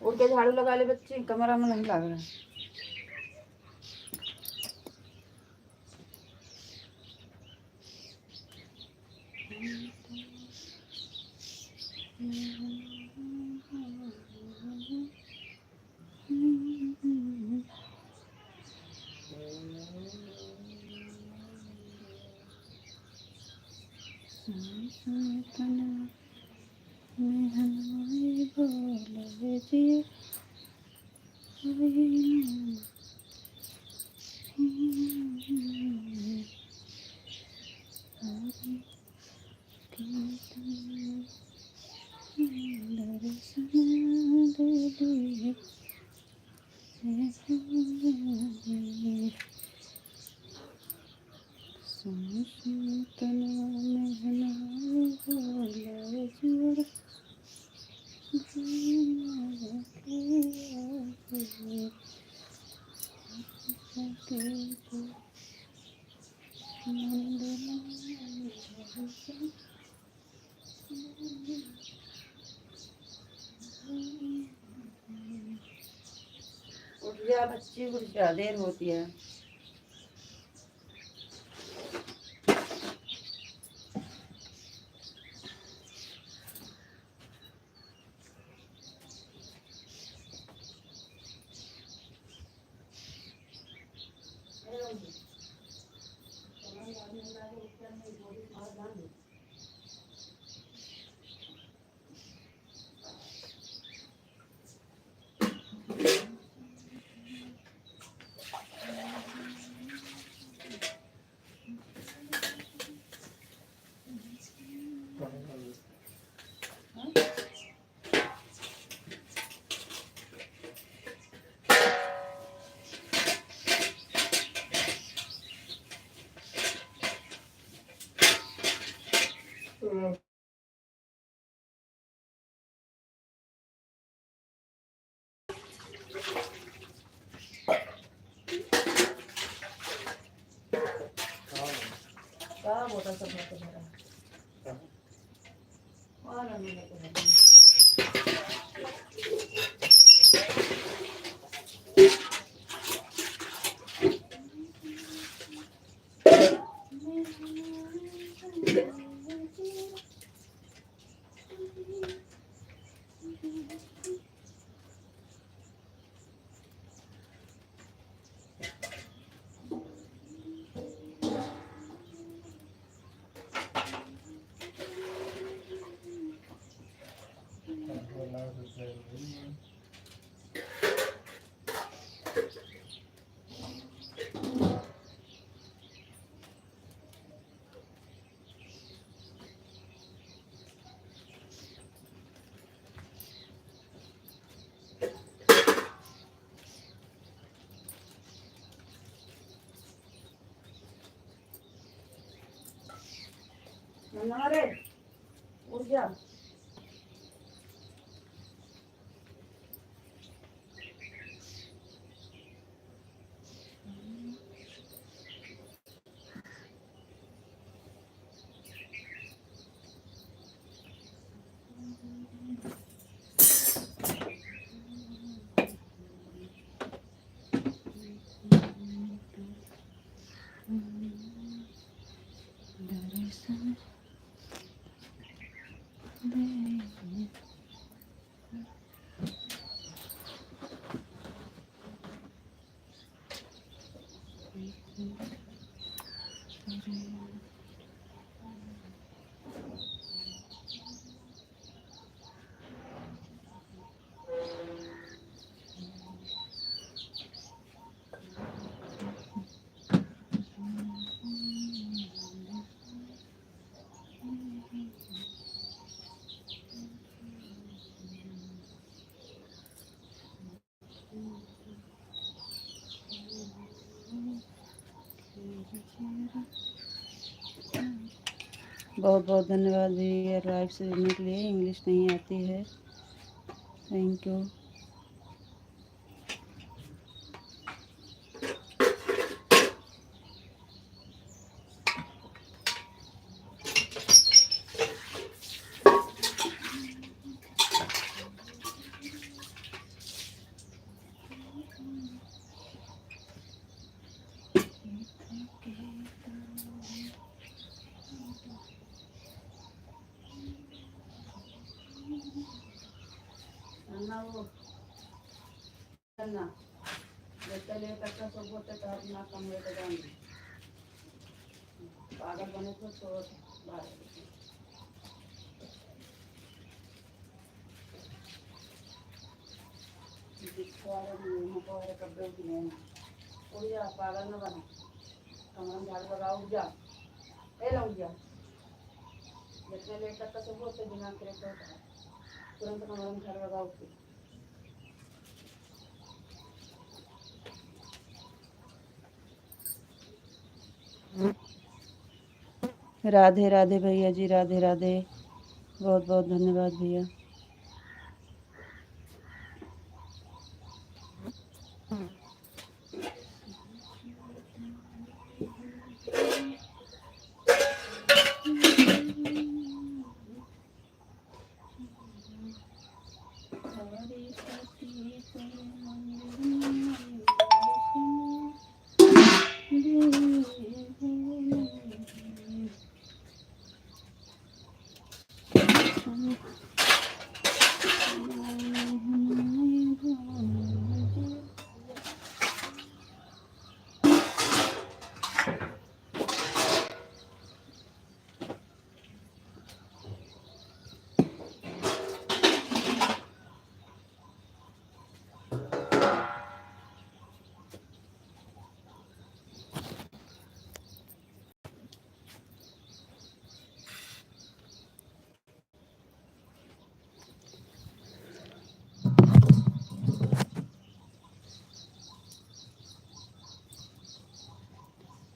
उठ के झाड़ू लगा ले बच्चे, कमरा में नहीं लग रहा है। उठ जा बच्ची, उठ जा, देर होती है। क्या बोला सब मैं तुम्हारा और रे उठ जा। बहुत बहुत धन्यवाद भैया लाइव से जुड़ने के लिए। इंग्लिश नहीं आती है, थैंक यू। पागल बने तो कपड़े उड़ जा, पागल न बना। कमर में झाड़ू लगा, उठ जा, उठ जा। जितने लेट तक का सब होते दिमाग करेक्ट होता है, तुरंत कमर में झाड़ू लगा उठ के। राधे राधे भैया जी, राधे राधे, बहुत बहुत धन्यवाद भैया।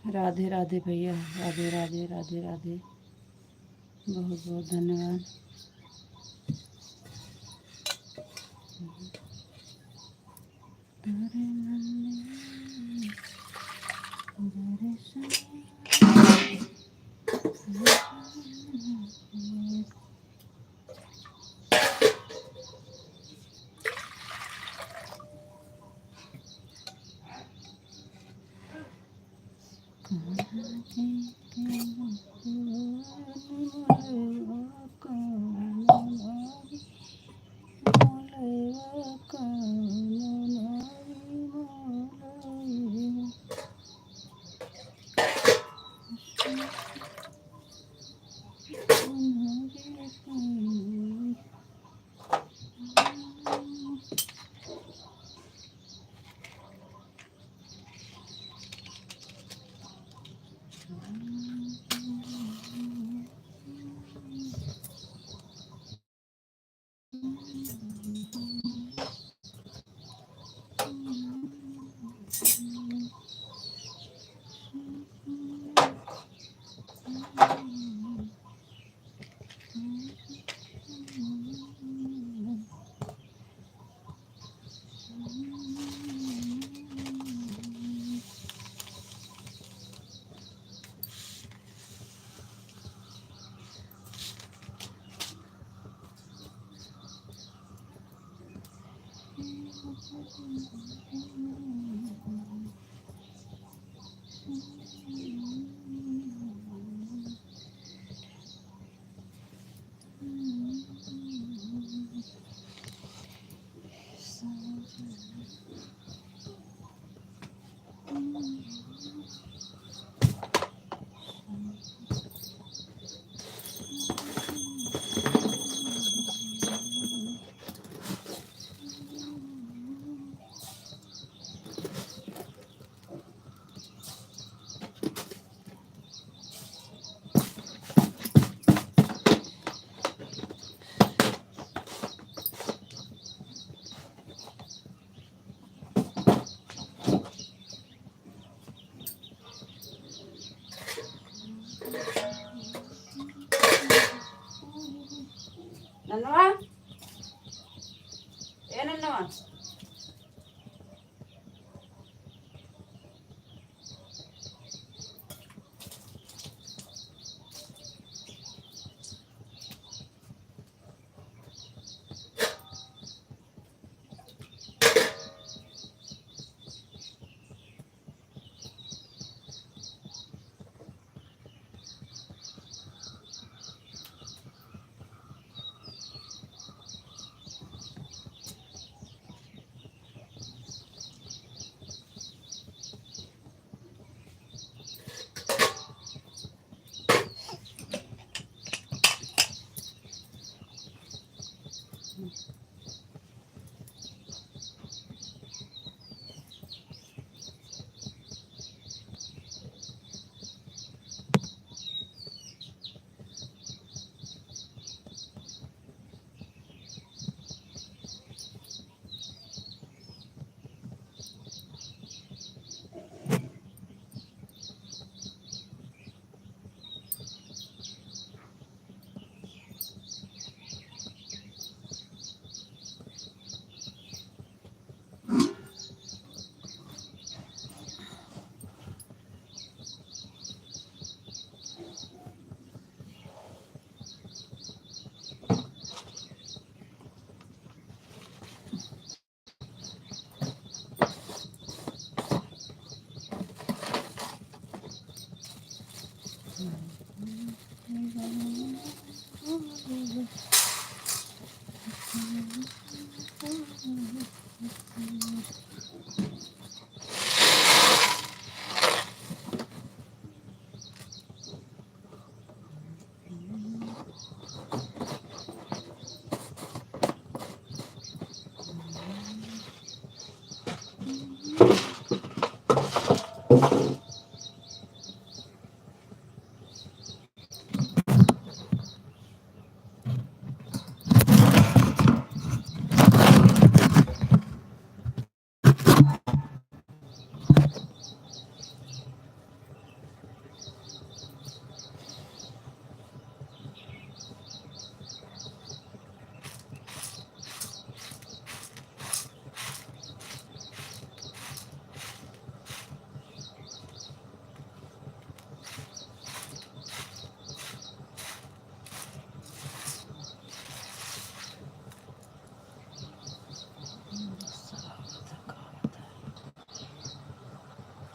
राधे राधे भैया, राधे राधे राधे राधे, बहुत बहुत धन्यवाद।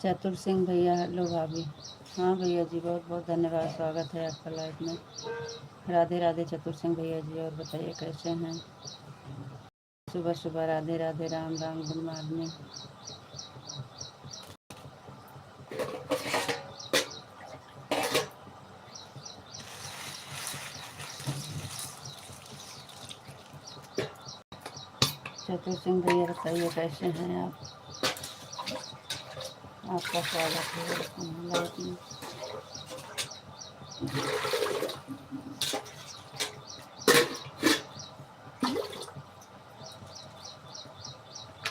चतुर सिंह भैया, हेलो भाभी। हाँ भैया जी, बहुत बहुत धन्यवाद, स्वागत है आपका लाइफ में। राधे राधे चतुर सिंह भैया जी, और बताइए कैसे हैं? सुबह सुबह राधे राधे, राम राम, गुड मॉर्निंग। चतुर सिंह भैया बताइए कैसे हैं आप? आपका स्वागत है लाइफ में।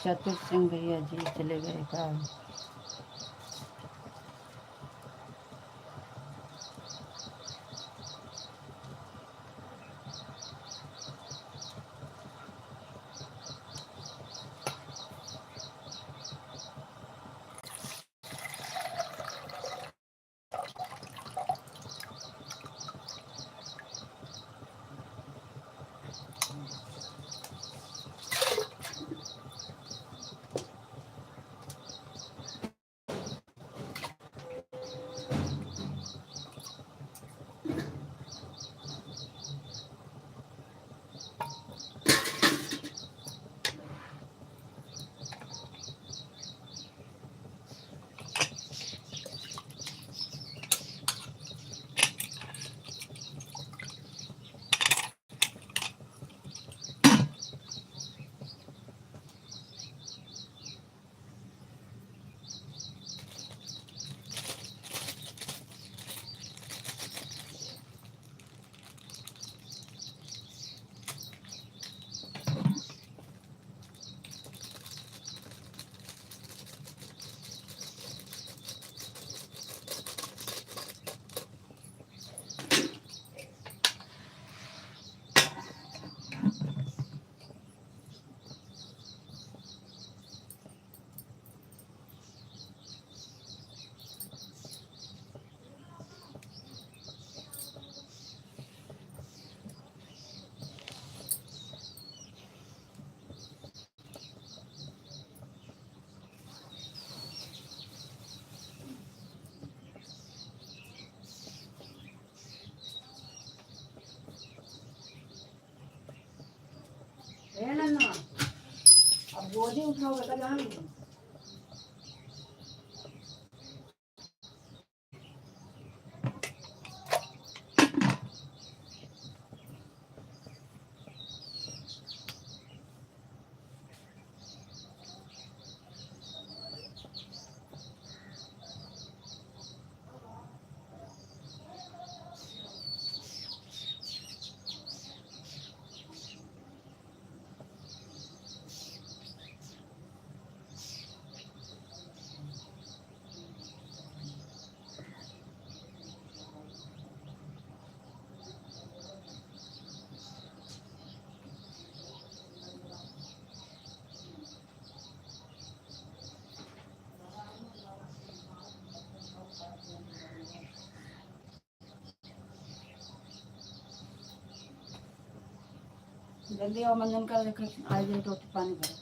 चतुर सिंह भैया जी चले गए काम। नन्ना, अब गोदी उठाओगे तो जान लो। जल्दी आओ, मंजन कर देखो आज ये रोटी पानी भरो।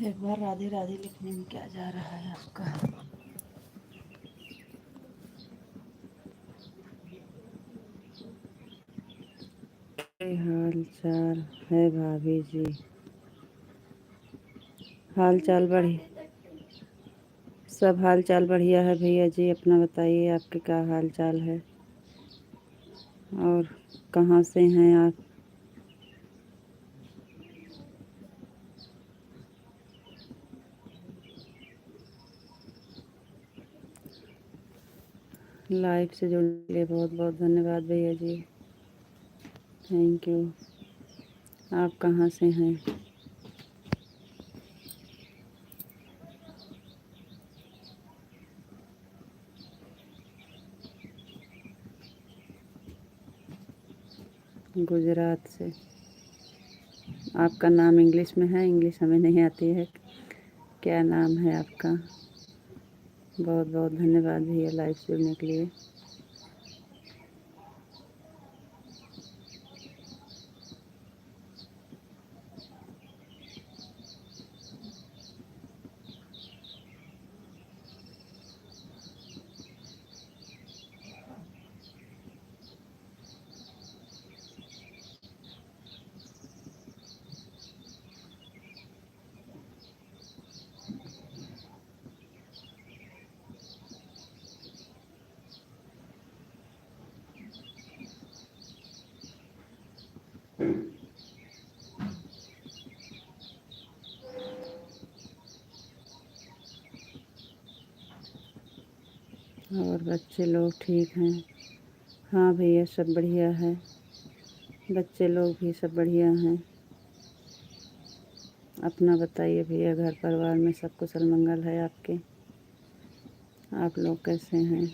एक बार राधे राधे लिखने में क्या जा रहा है आपका। हाल चाल है भाभी जी? हाल चाल बढ़िया, सब हाल चाल बढ़िया है भैया जी। अपना बताइए, आपके क्या हाल चाल है और कहाँ से हैं आप? लाइव से जुड़ने के लिए बहुत बहुत धन्यवाद भैया जी, थैंक यू। आप कहाँ से हैं? गुजरात से। आपका नाम इंग्लिश में है, इंग्लिश हमें नहीं आती है। क्या नाम है आपका? बहुत बहुत धन्यवाद भैया लाइव से जुड़ने के लिए। और बच्चे लोग ठीक हैं? हाँ भैया सब बढ़िया है, बच्चे लोग भी सब बढ़िया हैं। अपना बताइए भैया, घर परिवार में सब कुशल मंगल है आपके? आप लोग कैसे हैं?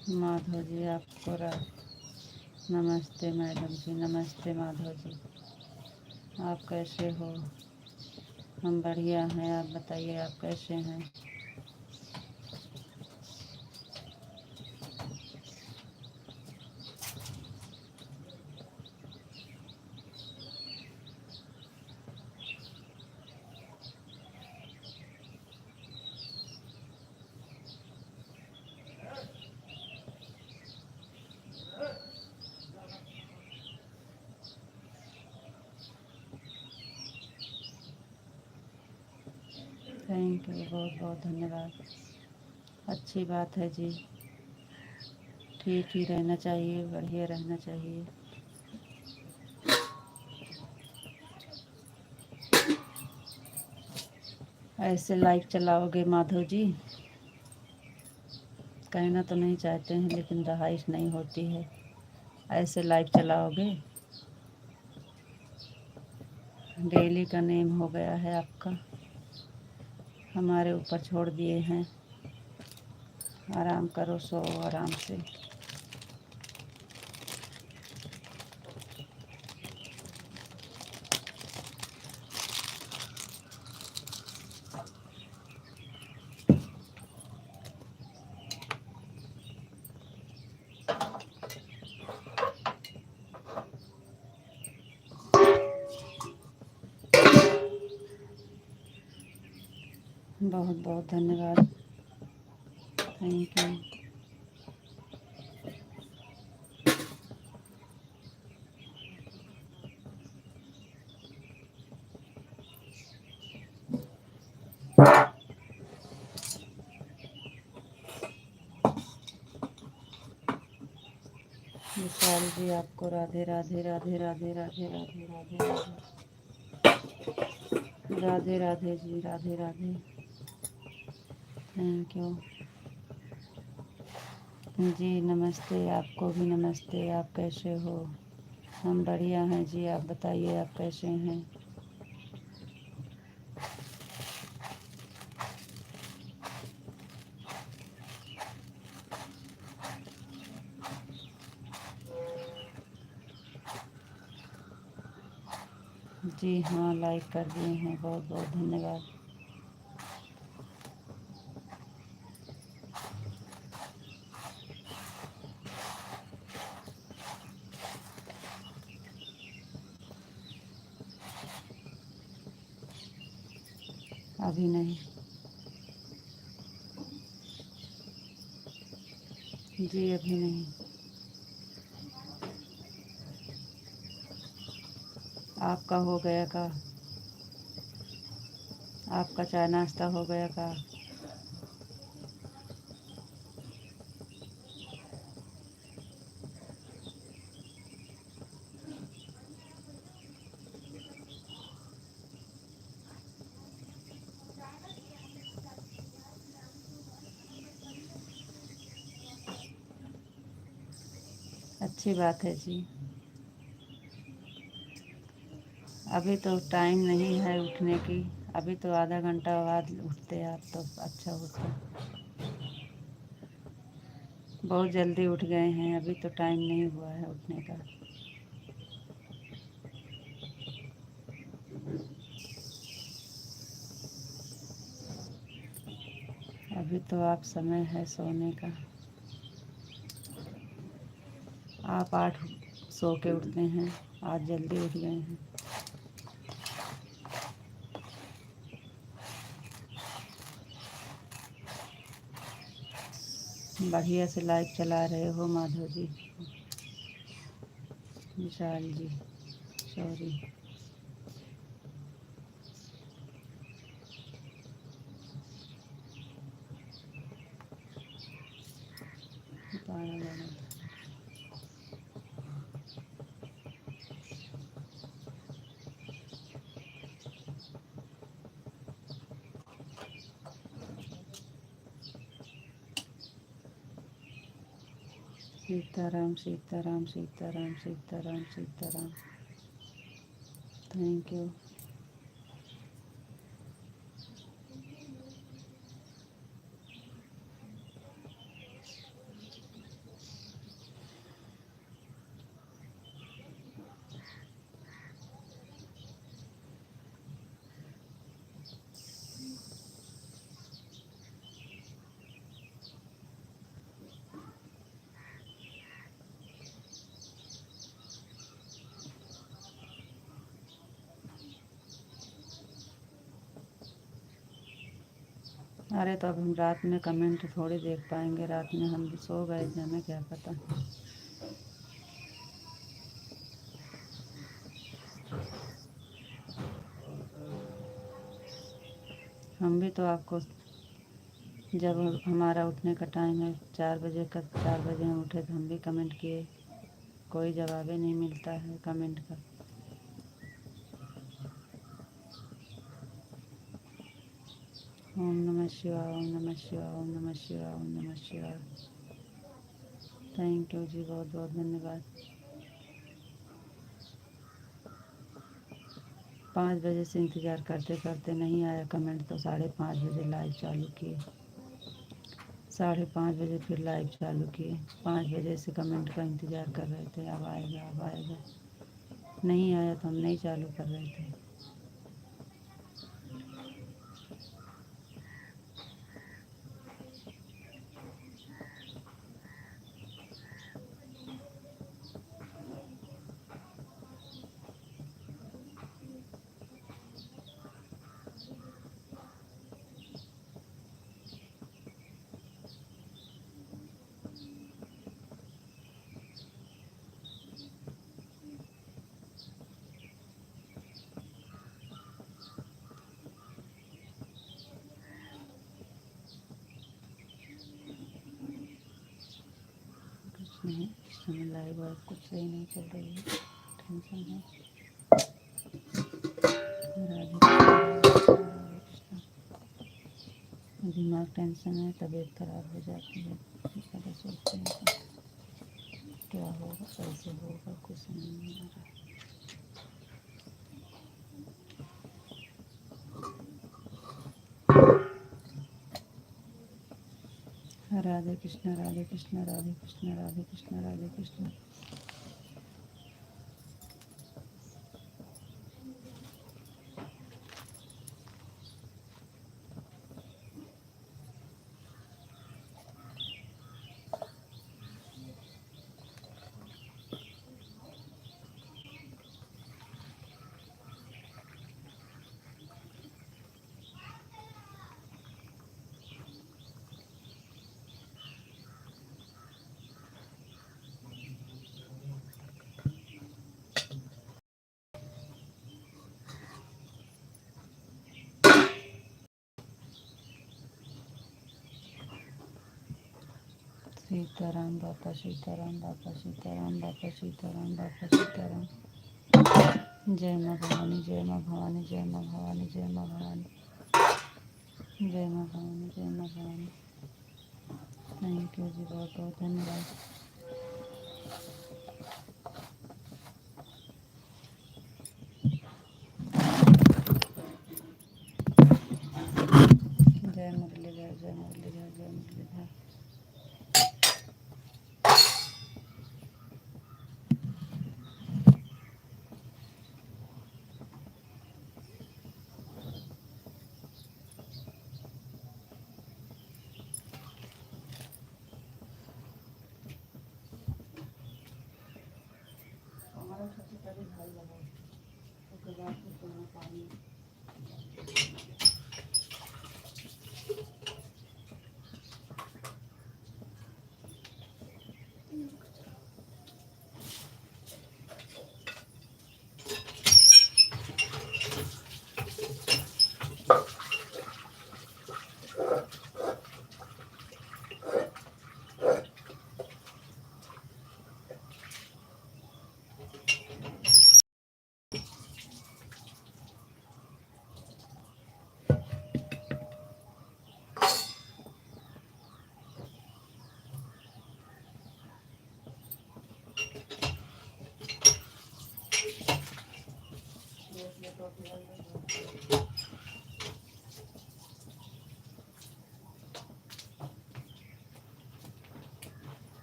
माधव जी आपको नमस्ते मैडम जी, नमस्ते माधव जी। आप कैसे हो? हम बढ़िया हैं, आप बताइए आप कैसे हैं? थैंक यू, बहुत बहुत धन्यवाद। अच्छी बात है जी, ठीक ही रहना चाहिए, बढ़िया रहना चाहिए। ऐसे लाइव चलाओगे माधव जी? कहना तो नहीं चाहते हैं लेकिन रहाइश नहीं होती है। ऐसे लाइव चलाओगे? डेली का नेम हो गया है आपका, हमारे ऊपर छोड़ दिए हैं। आराम करो, सो आराम से। बहुत बहुत धन्यवाद, थैंक यू। विशाल जी आपको राधे राधे राधे राधे राधे राधे राधे राधे राधे राधे जी, राधे राधे, थैंक यू जी। नमस्ते, आपको भी नमस्ते। आप कैसे हो? हम बढ़िया हैं जी, आप बताइए आप कैसे हैं? जी हाँ, लाइक कर दिए हैं, बहुत बहुत धन्यवाद। अभी नहीं। जी अभी नहीं। आपका हो गया का? आपका चाय नाश्ता हो गया का? अच्छी बात है जी। अभी तो टाइम नहीं है उठने की। अभी तो आधा घंटा बाद उठते आप तो अच्छा होता। बहुत जल्दी उठ गए हैं, अभी तो टाइम नहीं हुआ है उठने का। अभी तो आप समय है सोने का। आप 8 सो के उठते हैं, आज जल्दी उठ गए हैं। बढ़िया से लाइव चला रहे हो Madhav ji. Vishal ji sorry. Sitaram Sitaram Sitaram Sitaram Sitaram. Thank you. अरे तो अब हम रात में कमेंट थोड़ी देख पाएंगे, रात में हम भी सो गए थे, हमें क्या पता। हम भी तो आपको जब हमारा उठने का टाइम है 4 बजे का, 4 बजे हम उठे तो हम भी कमेंट किए। कोई जवाब ही नहीं मिलता है कमेंट का। ओम नमः शिवाय ओम नमः शिवाय ओम नमः शिवाय ओम नमः शिवाय। थैंक यू जी, बहुत बहुत धन्यवाद। 5 बजे से इंतज़ार करते करते नहीं आया कमेंट तो 5:30 बजे लाइव चालू किए। 5:30 बजे फिर लाइव चालू किए। 5 बजे से कमेंट का इंतज़ार कर रहे थे, अब आएगा अब आएगा। नहीं आया तो हम नहीं चालू कर रहे थे। कुछ नहीं, इस समय लाइव और कुछ सही नहीं चल रही है, टेंशन है। राधे कृष्ण राधे कृष्ण। दिमाग टेंशन है, तबीयत खराब हो जाती है। पहले सोचते हैं कि क्या होगा, कैसे होगा, कुछ नहीं आ रहा। राधे कृष्ण राधे कृष्ण राधे कृष्ण राधे कृष्ण राधे कृष्ण। सीताराम बापा सीताराम बापा सीताराम बापा सीताराम बापा सीताराम। जय माँ भवानी जय माँ भवानी जय माँ भवानी जय माँ भवानी जय माँ भवानी जय माँ भवानी। थैंक यू जी, बहुत बहुत धन्यवाद। जय मुरलीधर जय मुरलीधर जय मुरलीधर। हमारा सबसे पहले झाड़ लगाओ, उसके बाद फिर तुम्हें पानी।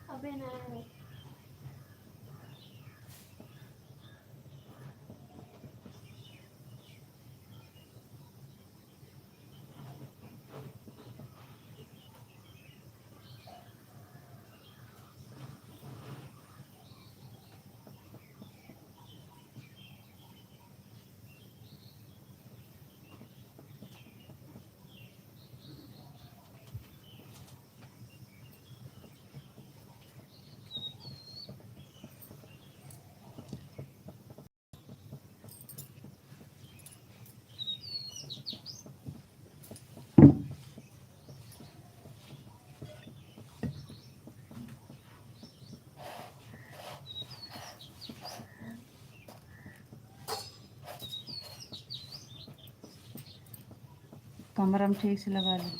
अबे नहीं कमर हम ठीक से लगा लें।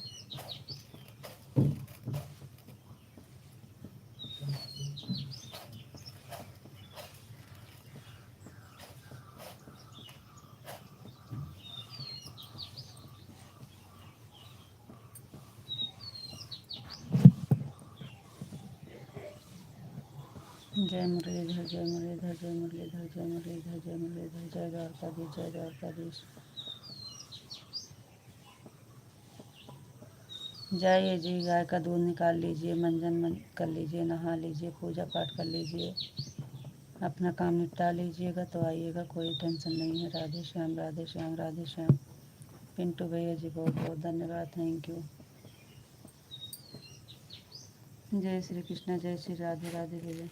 जय मुरलीधर जय मुरलीधर जय मुरलीधर जय मुरलीधर जय मुरलीधर जय द्वारकाधीश जय द्वारकाधीश। जाइए जी, गाय का दूध निकाल लीजिए, मंजन मन कर लीजिए, नहा लीजिए, पूजा पाठ कर लीजिए, अपना काम निपटा लीजिएगा तो आइएगा, कोई टेंशन नहीं है। राधे श्याम राधे श्याम राधे श्याम। पिंटू भैया जी बहुत बहुत धन्यवाद, थैंक यू। जय श्री कृष्ण जय श्री राधे राधे भैया।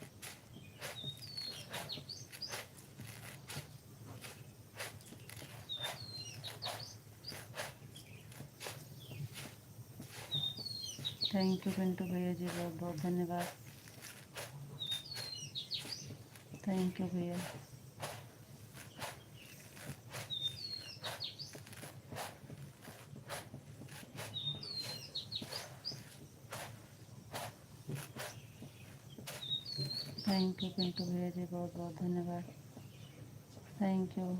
थैंक यू पिंटू भैया जी, बहुत बहुत धन्यवाद, थैंक यू भैया। थैंक यू पिंटू भैया जी, बहुत बहुत धन्यवाद, थैंक यू।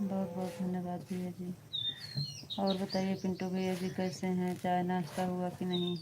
बहुत बहुत धन्यवाद भैया जी। और बताइए पिंटू भैया जी कैसे हैं, चाय नाश्ता हुआ कि नहीं?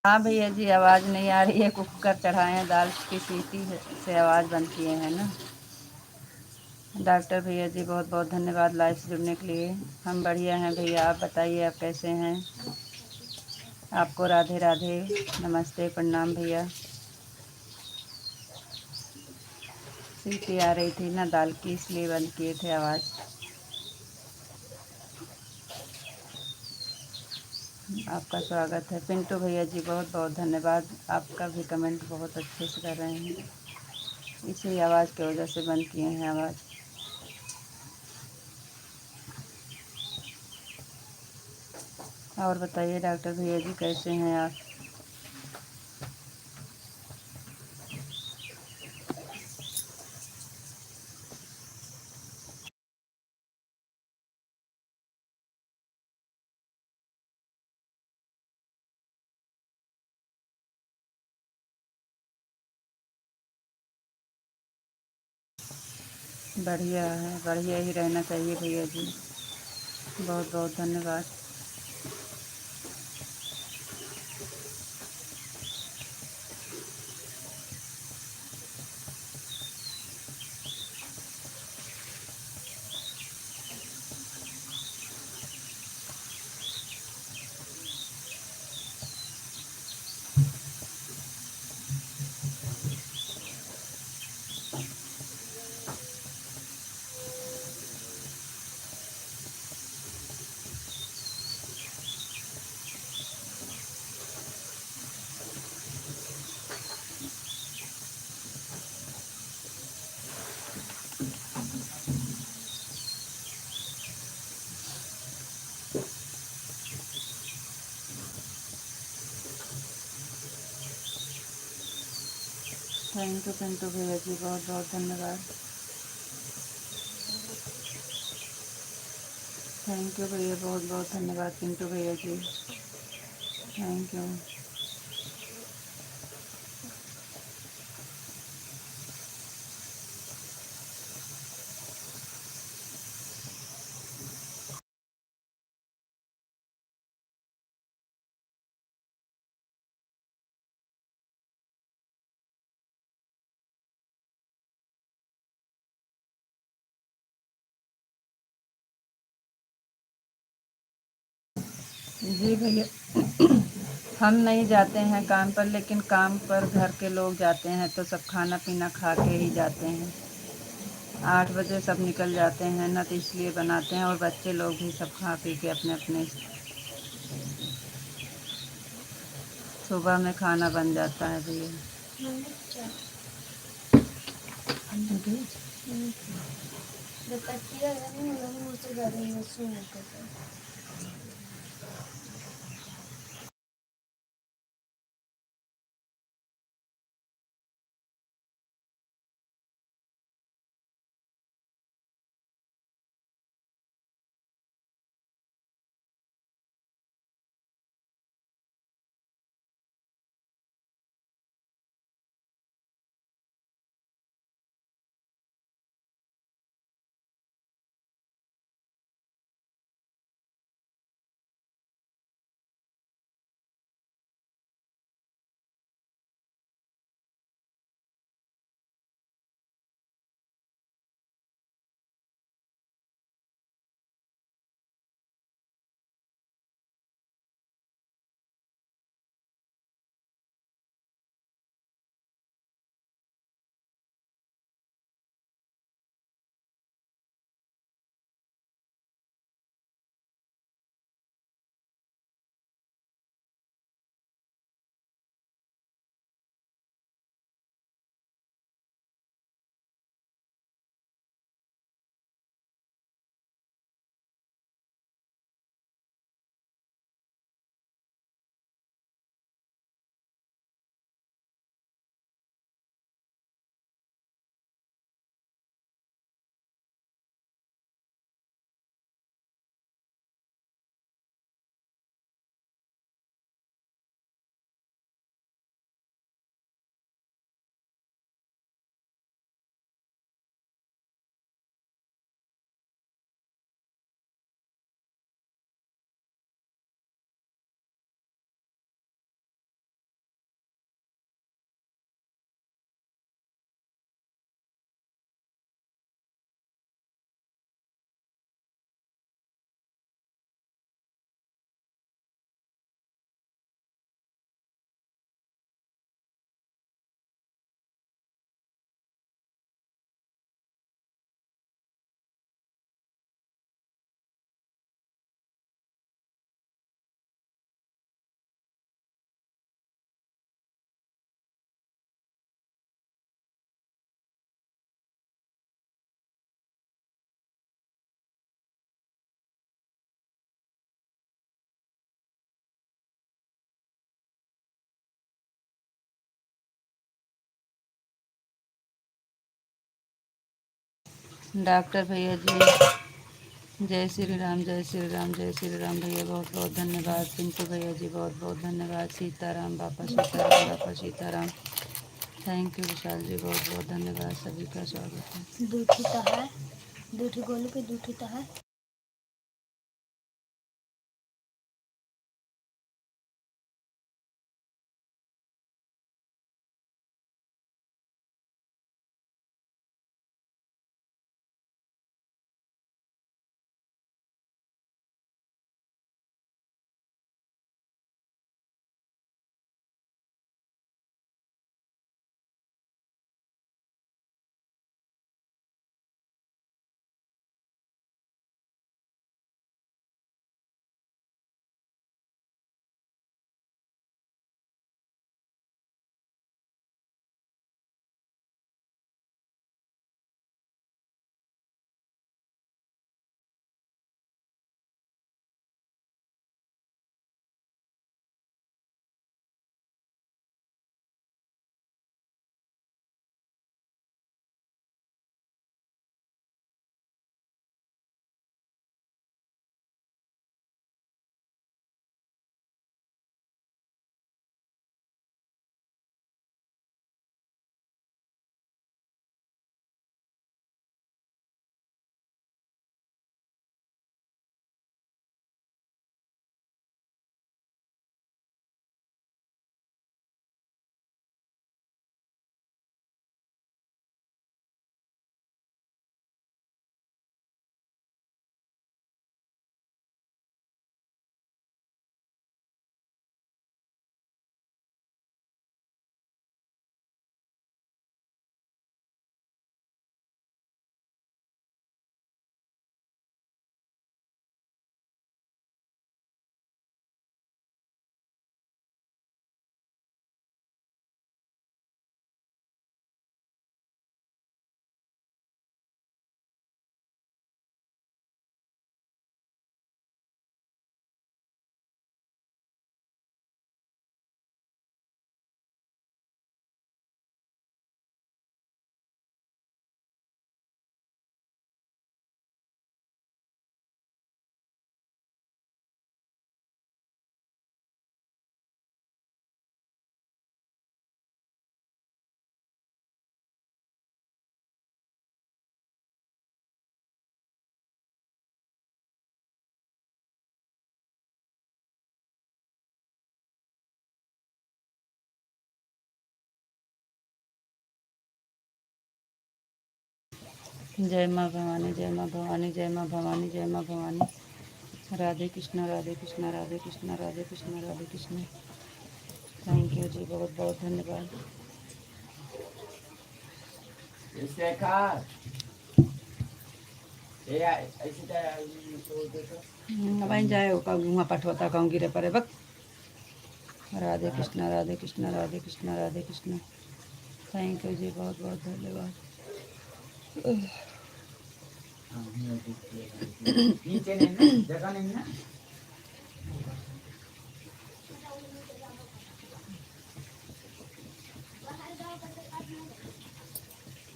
हाँ भैया जी, आवाज़ नहीं आ रही है। कुकर चढ़ाए हैं, दाल की सीटी से आवाज़ बनती है ना। डॉक्टर भैया जी बहुत बहुत धन्यवाद लाइव से जुड़ने के लिए। हम बढ़िया हैं भैया, आप बताइए आप कैसे हैं। आपको राधे राधे, नमस्ते, प्रणाम भैया। सीटी आ रही थी ना दाल की, इसलिए बंद किए थे आवाज़। आपका स्वागत है पिंटू भैया जी, बहुत बहुत धन्यवाद। आपका भी कमेंट बहुत अच्छे से कर रहे हैं। इसी आवाज़ की वजह से बंद किए हैं आवाज़। और बताइए डॉक्टर भैया जी कैसे हैं आप। बढ़िया है, बढ़िया ही रहना चाहिए भैया जी। बहुत बहुत धन्यवाद। थैंक यू पिंटू भैया जी, बहुत बहुत धन्यवाद। थैंक यू भैया, बहुत बहुत धन्यवाद पिंटू भैया जी। Thank you. जी भैया, हम नहीं जाते हैं काम पर, लेकिन काम पर घर के लोग जाते हैं तो सब खाना पीना खा के ही जाते हैं। 8 बजे सब निकल जाते हैं ना, तो इसलिए बनाते हैं। और बच्चे लोग भी सब खा पी के अपने अपने सुबह में खाना बन जाता है भैया। डॉक्टर भैया जी जय श्री राम, जय श्री राम, जय श्री राम भैया, बहुत बहुत धन्यवाद। पिंटू भैया जी बहुत बहुत धन्यवाद। सीताराम बापा, सीताराम बापा, सीताराम। थैंक यू विशाल जी, बहुत बहुत धन्यवाद। सभी का स्वागत है। दूठी तो है, दूठी गोलू के दूठी तो है। जय माँ भवानी, जय माँ भवानी, जय माँ भवानी, जय माँ भवानी। राधे कृष्णा, राधे कृष्णा, राधे कृष्णा, राधे कृष्णा, राधे कृष्णा। थैंक यू जी, बहुत बहुत धन्यवाद। वहीं जाए वहाँ पठवता कहूँ गिरे पड़े बक। राधे कृष्णा, राधे कृष्णा, राधे कृष्णा, राधे कृष्णा। थैंक यू जी, बहुत बहुत धन्यवाद। नीचे नहीं ना, जगह नहीं ना।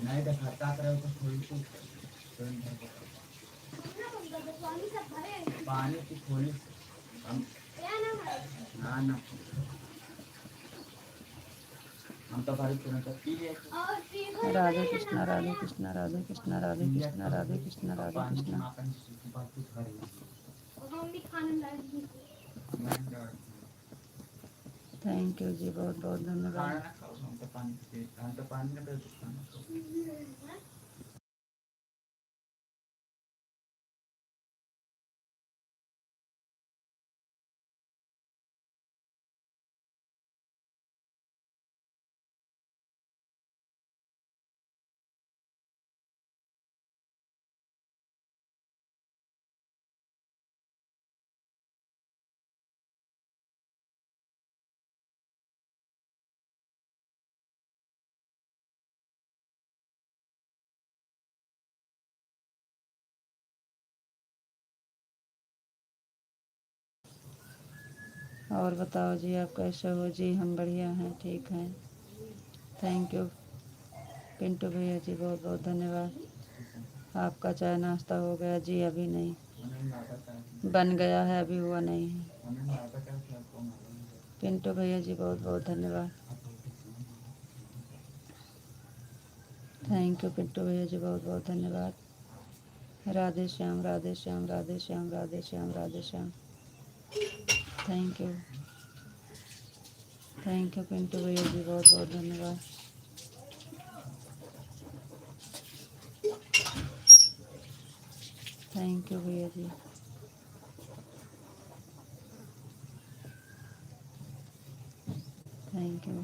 नहीं तो खाता करे तो खोल तो पानी की खोली हम ना ना हम तो बारी तुरंत पी लिए। राधे कृष्णा, राधे कृष्णा, राधे कृष्णा, राधे कृष्णा, राधे कृष्णा, राधे कृष्णा। थैंक यू जी, बहुत बहुत धन्यवाद। और बताओ जी, आप कैसे हो जी? हम बढ़िया हैं, ठीक हैं। थैंक यू पिंटू भैया जी, बहुत बहुत धन्यवाद। आपका चाय नाश्ता हो गया जी? अभी नहीं, बन गया है, अभी हुआ नहीं है। पिंटू भैया जी बहुत बहुत धन्यवाद। थैंक यू पिंटू भैया जी, बहुत बहुत धन्यवाद। Radhe Shyam, Radhe Shyam, Radhe Shyam, Radhe Shyam, Radhe Shyam. Thank you, thank you Pintu भैया जी, बहुत बहुत धन्यवाद। थैंक यू भैया जी। Thank you.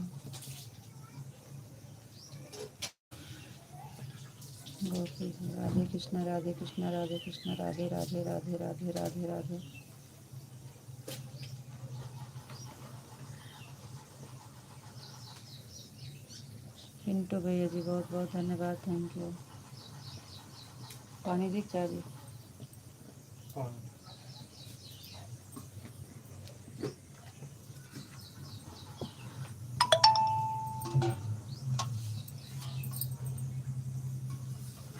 गोपी जी, राधे कृष्णा, राधे कृष्णा, राधे कृष्णा, राधे राधे, राधे राधे, राधे राधे। पिंटू भैया जी बहुत बहुत धन्यवाद, थैंक यू। पानी दी चाय दी।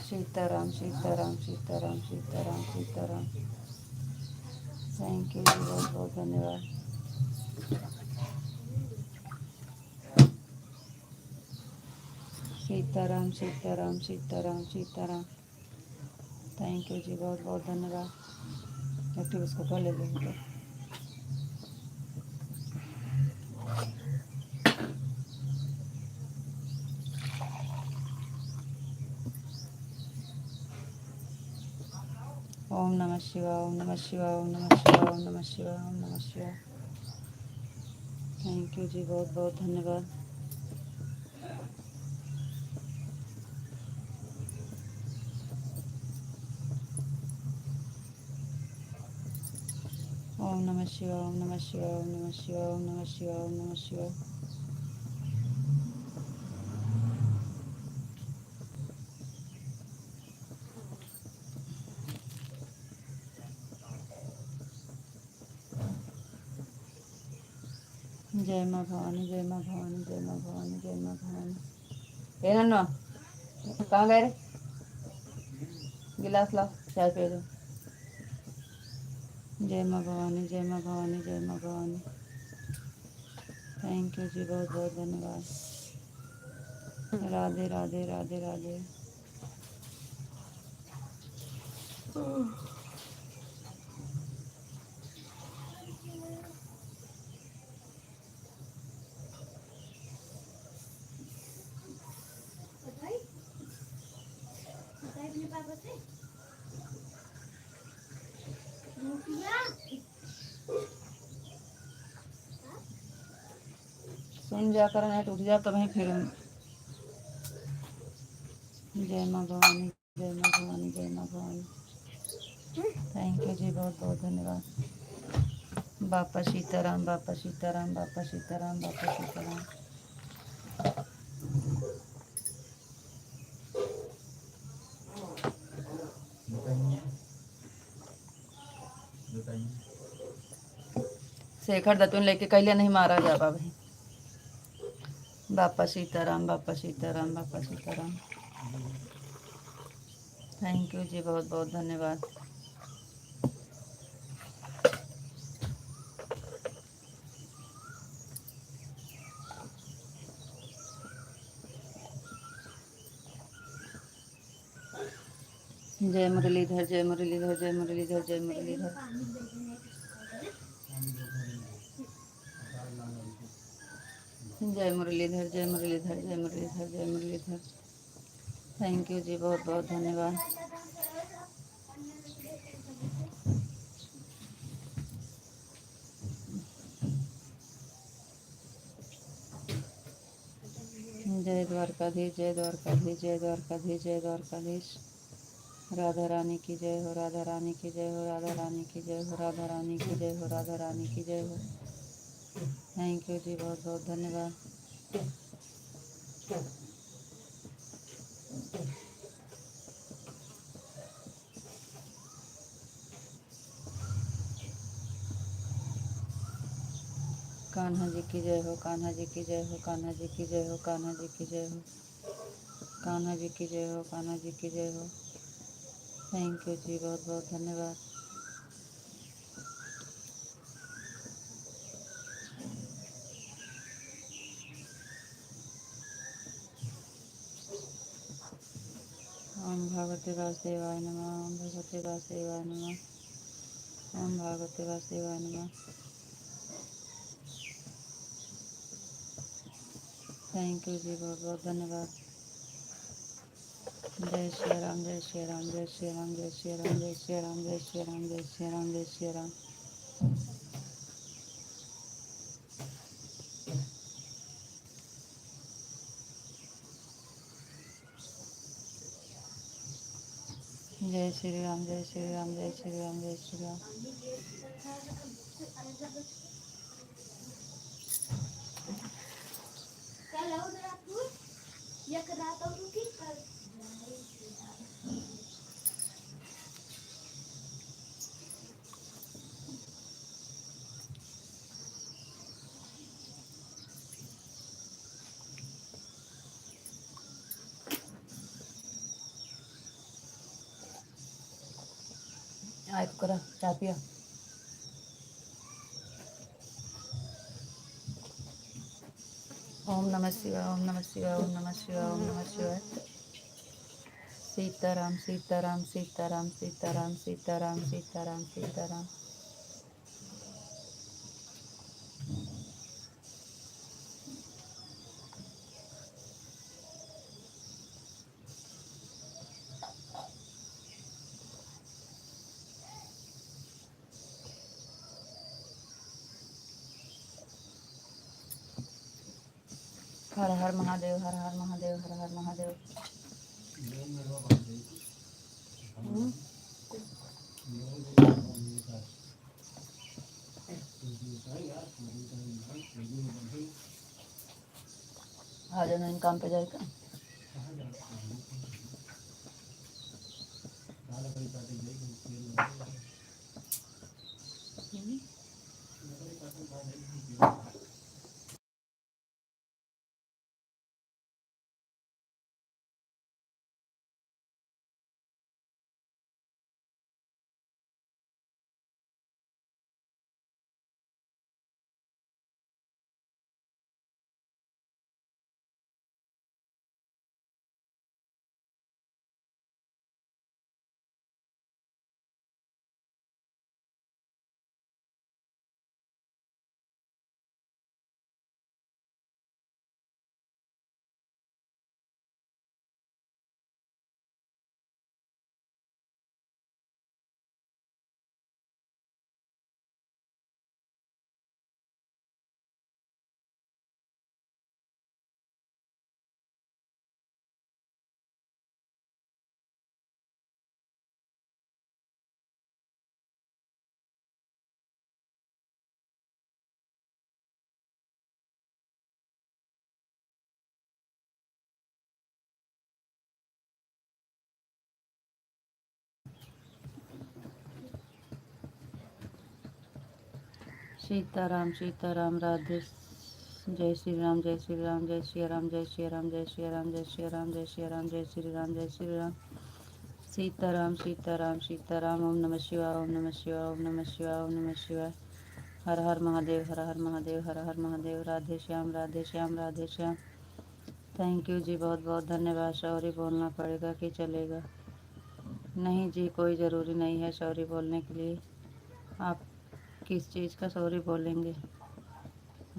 सीताराम, सीताराम, सीताराम, सीताराम, सीताराम। थैंक यू जी, बहुत बहुत धन्यवाद। सीताराम, सीताराम, सीताराम, सीताराम। थैंक यू जी, बहुत बहुत धन्यवाद। एक्टिव इसको ले लेंगे। ओम नमः शिवाय, ओम नमः शिवाय, ओम नमः शिवाय, ओम नमः शिवाय, ओम नमः शिवाय। थैंक यू जी, बहुत बहुत धन्यवाद। ओम नमः शिवाय, ओम नमः शिवाय, ओम नमः शिवाय, ओम नमः शिवाय, ओम नमः शिवाय। जय माँ भवानी, जय माँ भवानी, जय माँ भवानी, जय माँ भवानी। ए नन्ना, कहाँ गए रे? गिलास लाओ, चाय पी लो। जय माँ भवानी, जय माँ भवानी, जय माँ भवानी। थैंक यू जी, बहुत बहुत धन्यवाद। राधे राधे, राधे राधे। सुन जाकर नहीं टूट जा तो वहीं फिर। जय माँ भवानी, जय माँ भवानी, जय माँ भवानी। थैंक यू जी, बहुत बहुत धन्यवाद। बापा सीताराम, बापा सीताराम, बापा सीताराम, बापा सीताराम। शेखर दतुन लेके कैले नहीं मारा जा भाई। बापा सीताराम, बापा सीताराम, बापा सीताराम। थैंक यू जी, बहुत बहुत धन्यवाद। जय मुरलीधर, जय मुरलीधर, जय मुरलीधर, जय मुरलीधर। जय मुरलीधर, जय मुरलीधर, जय मुरलीधर, जय मुरलीधर। थैंक यू जी, बहुत बहुत धन्यवाद। जय द्वारकाधीश, जय द्वारकाधीश, जय द्वारकाधीश, जय द्वारकाधीश। राधा रानी की जय हो, राधा रानी की जय हो, राधा रानी की जय हो, राधा रानी की जय हो, राधा रानी की जय हो। थैंक यू जी, बहुत बहुत धन्यवाद। कान्हा जी की जय हो, कान्हा जी की जय हो, कान्हा जी की जय हो, कान्हा जी की जय हो। कान्हा जी की जय हो, कान्हा जी की जय हो। थैंक यू जी, बहुत बहुत धन्यवाद। ओम भगवते वासुदेवाय नमः। ओम भगवते वासुदेवाय नमः। ओम भगवते वासुदेवाय नमः। थैंक यू जी, बहुत बहुत धन्यवाद। जय श्री राम, जय श्री राम, जय श्री राम, जय श्री राम, जय श्री राम, जय श्री राम, जय श्री राम, जय श्री राम। जय श्री राम, जय श्री राम, जय श्री राम, जय श्री राम। आय करा चाय पिया। ओम नमः शिवाय, ओम नमः शिवाय, ओम नमः शिवाय, ओम नमः शिवाय। सीताराम सीताराम सीताराम सीताराम सीताराम सीताराम सीताराम। हर हर महादेव, हर हर महादेव, हर हर महादेव। आ जाना, इन काम पे जाएगा। सीताराम सीताराम, राधे। जय श्री राम, जय श्री राम, जय श्री राम, जय श्री राम, जय श्री राम, जय श्री राम, जय श्री राम, जय श्री राम, जय श्री राम। सीताराम सीताराम सीताराम। ओम नमः शिवाय, ओम नमः शिवाय, ओम नमः शिवाय, ओम नमः शिवाय। हर हर महादेव, हर हर महादेव, हर हर महादेव। राधे श्याम, राधे श्याम, राधे श्याम। थैंक यू जी, बहुत बहुत धन्यवाद। सॉरी बोलना पड़ेगा कि चलेगा? नहीं जी, कोई ज़रूरी नहीं है सॉरी बोलने के लिए। आप किस चीज़ का सॉरी बोलेंगे?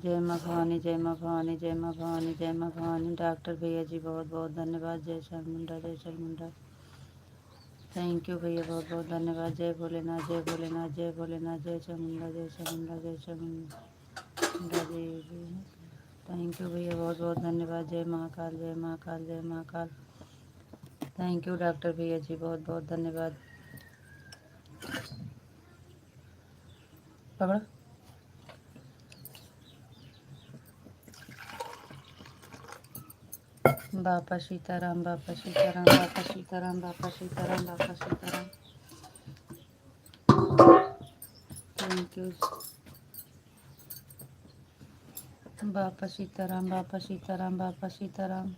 जय माँ भवानी, जय माँ भवानी, जय माँ भवानी, जय माँ भवानी। डॉक्टर भैया जी बहुत बहुत धन्यवाद। जय चामुंडा, जय चामुंडा। थैंक यू भैया, बहुत बहुत धन्यवाद। जय भोलेनाथ, जय भोलेनाथ, जय भोलेनाथ, जय चामुंडा, जय चामुंडा, जय चामुंडा जी। थैंक यू भैया, बहुत बहुत धन्यवाद। जय महाकाल, जय महाकाल, जय महाकाल। थैंक यू डॉक्टर भैया जी, बहुत बहुत धन्यवाद। पकड़ो। बापा सीताराम, बापा सीताराम, बापा सीताराम, बापा सीताराम, बापा सीताराम। थैंक यू बापा सीताराम, बापा सीताराम, बापा सीताराम।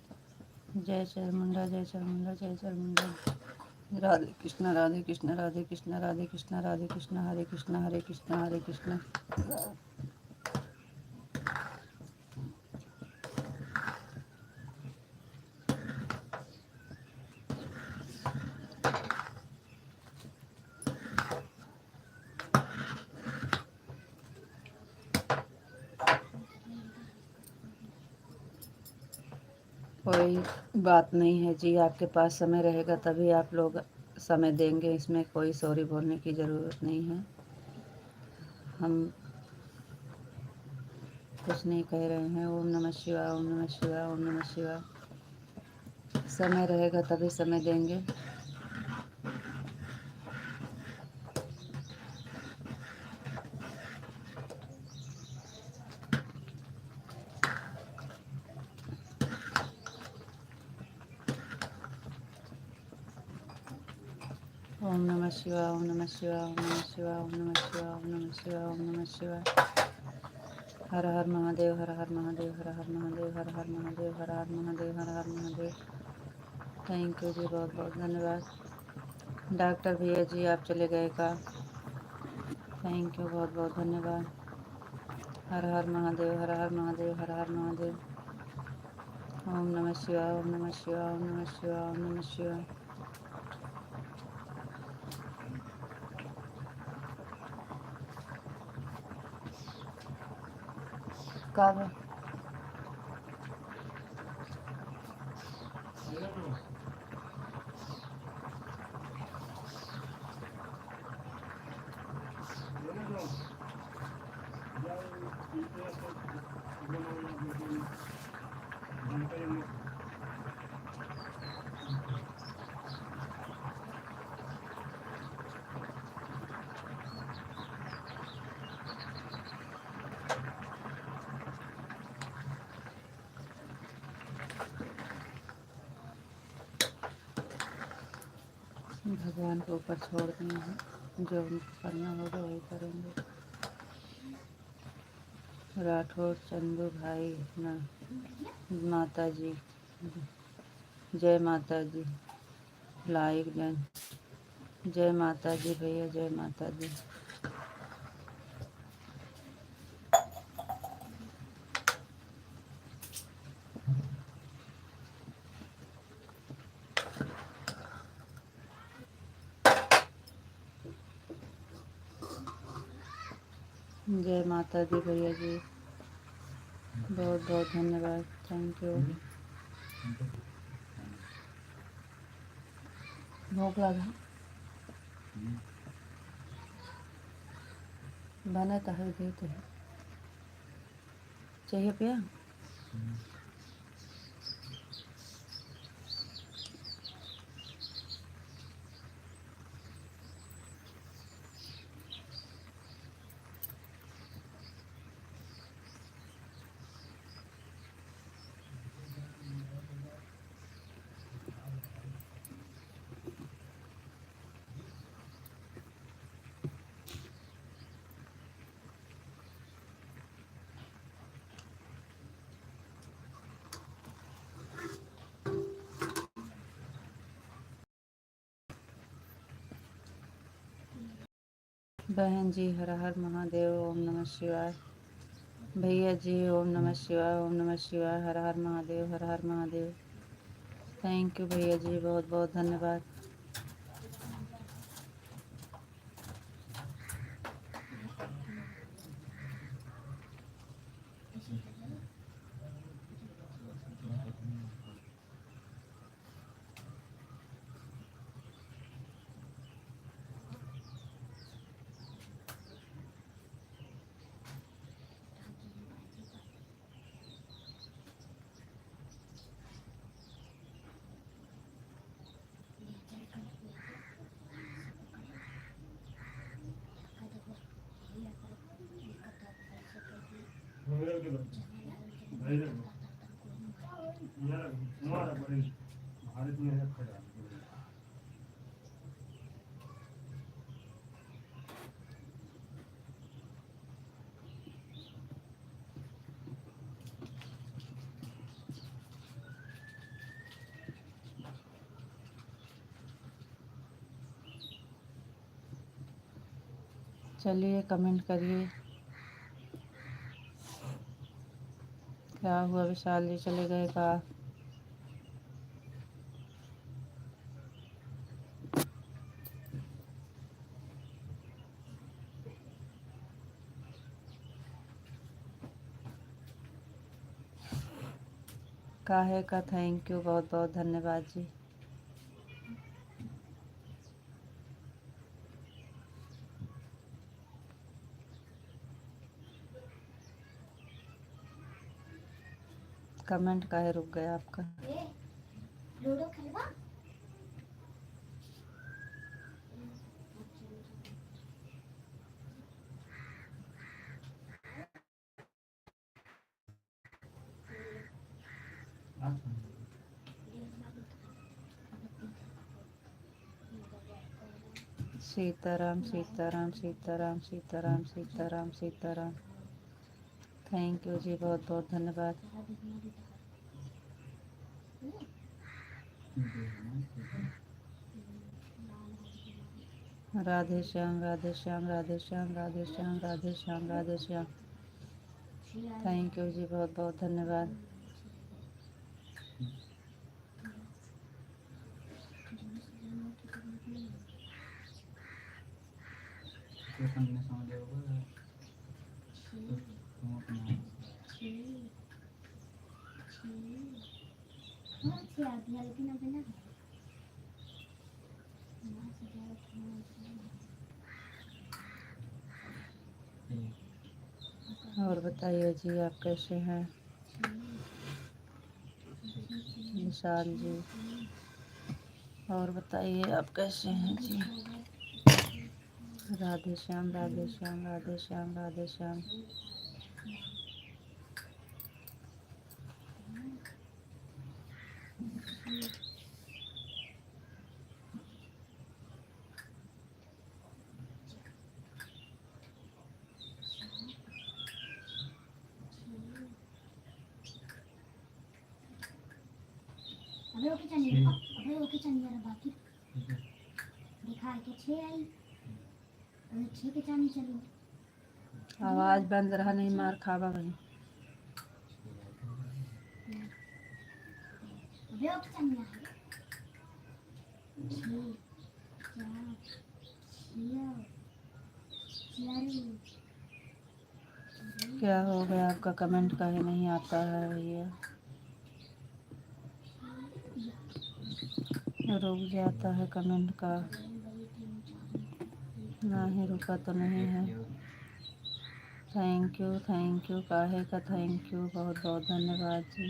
जय चामुंडा, जय चामुंडा, जय चामुंडा। राधे कृष्ण राधे कृष्ण राधे कृष्ण राधे कृष्ण राधे कृष्ण हरे कृष्ण हरे कृष्ण हरे कृष्ण। कोई बात नहीं है जी, आपके पास समय रहेगा तभी आप लोग समय देंगे, इसमें कोई सॉरी बोलने की ज़रूरत नहीं है। हम कुछ नहीं कह रहे हैं। ओम नमः शिवाय, ओम नमः शिवाय, ओम नमः शिवाय। समय रहेगा तभी समय देंगे। ओम नमः शिवाय, ओम नमः शिवाय, ओम नमः शिवाय, ओम नमः शिवाय, ओम नमः शिवाय, ओम नमः शिवाय। हर हर महादेव, हर हर महादेव, हर हर महादेव, हर हर महादेव, हर हर महादेव, हर हर महादेव। थैंक यू जी, बहुत बहुत धन्यवाद। डॉक्टर भैया जी आप चले गए का? थैंक यू, बहुत बहुत धन्यवाद। हर हर महादेव, हर हर महादेव, हर हर महादेव। ओम नमः शिवाय, ओम नमः शिवाय, ओम नमः शिवाय, ओम नमः शिवाय। काव्य भगवान के ऊपर छोड़ दिए हैं, जो उनको करना होगा वही करेंगे। राठौर चंदू भाई न माता जी, जय माता जी। लाइक जन, जय माता जी भैया, जय माता जी। जय माता दी भैया जी, बहुत बहुत धन्यवाद। Thank you. भूख लगा बने तो है देते हैं। चाहिए पिया? बहन जी हर हर महादेव, ओम नमः शिवाय। भैया जी ओम नमः शिवाय, ओम नमः शिवाय, हर हर महादेव, हर हर महादेव। थैंक यू भैया जी, बहुत बहुत धन्यवाद। चलिए कमेंट करिए। क्या हुआ, विशाल जी चले गए का? काहे का थैंक यू, बहुत बहुत धन्यवाद जी। कमेंट काहे रुक गया आपका? लूडो खेलवा। सीताराम सीताराम सीताराम सीताराम सीताराम सीताराम। थैंक यू जी, बहुत बहुत धन्यवाद। राधे श्याम राधे श्याम राधे श्याम राधे श्याम राधे श्याम राधे श्याम। थैंक यू जी, बहुत बहुत धन्यवाद। और बताइए जी, आप कैसे हैं? विशाल जी, और बताइए आप कैसे हैं जी? राधे श्याम राधे श्याम राधे श्याम राधे श्याम। अबे ओके चलिए, अबे ओके चलिए बाकी दिखा के 6 आई और 6 के चांदी चली। आवाज बंद रहा, नहीं मार खावा वही। अबे ओके चलिए है 6 4 क्या हो गया आपका? कमेंट काहे नहीं आता है भैया? रुक जाता है कमेंट का। ना ही रुका तो नहीं है। थैंक यू काहे का थैंक यू, बहुत बहुत धन्यवाद जी।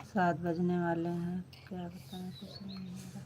सात बजने वाले हैं, क्या बताएं, कुछ नहीं हो रहा।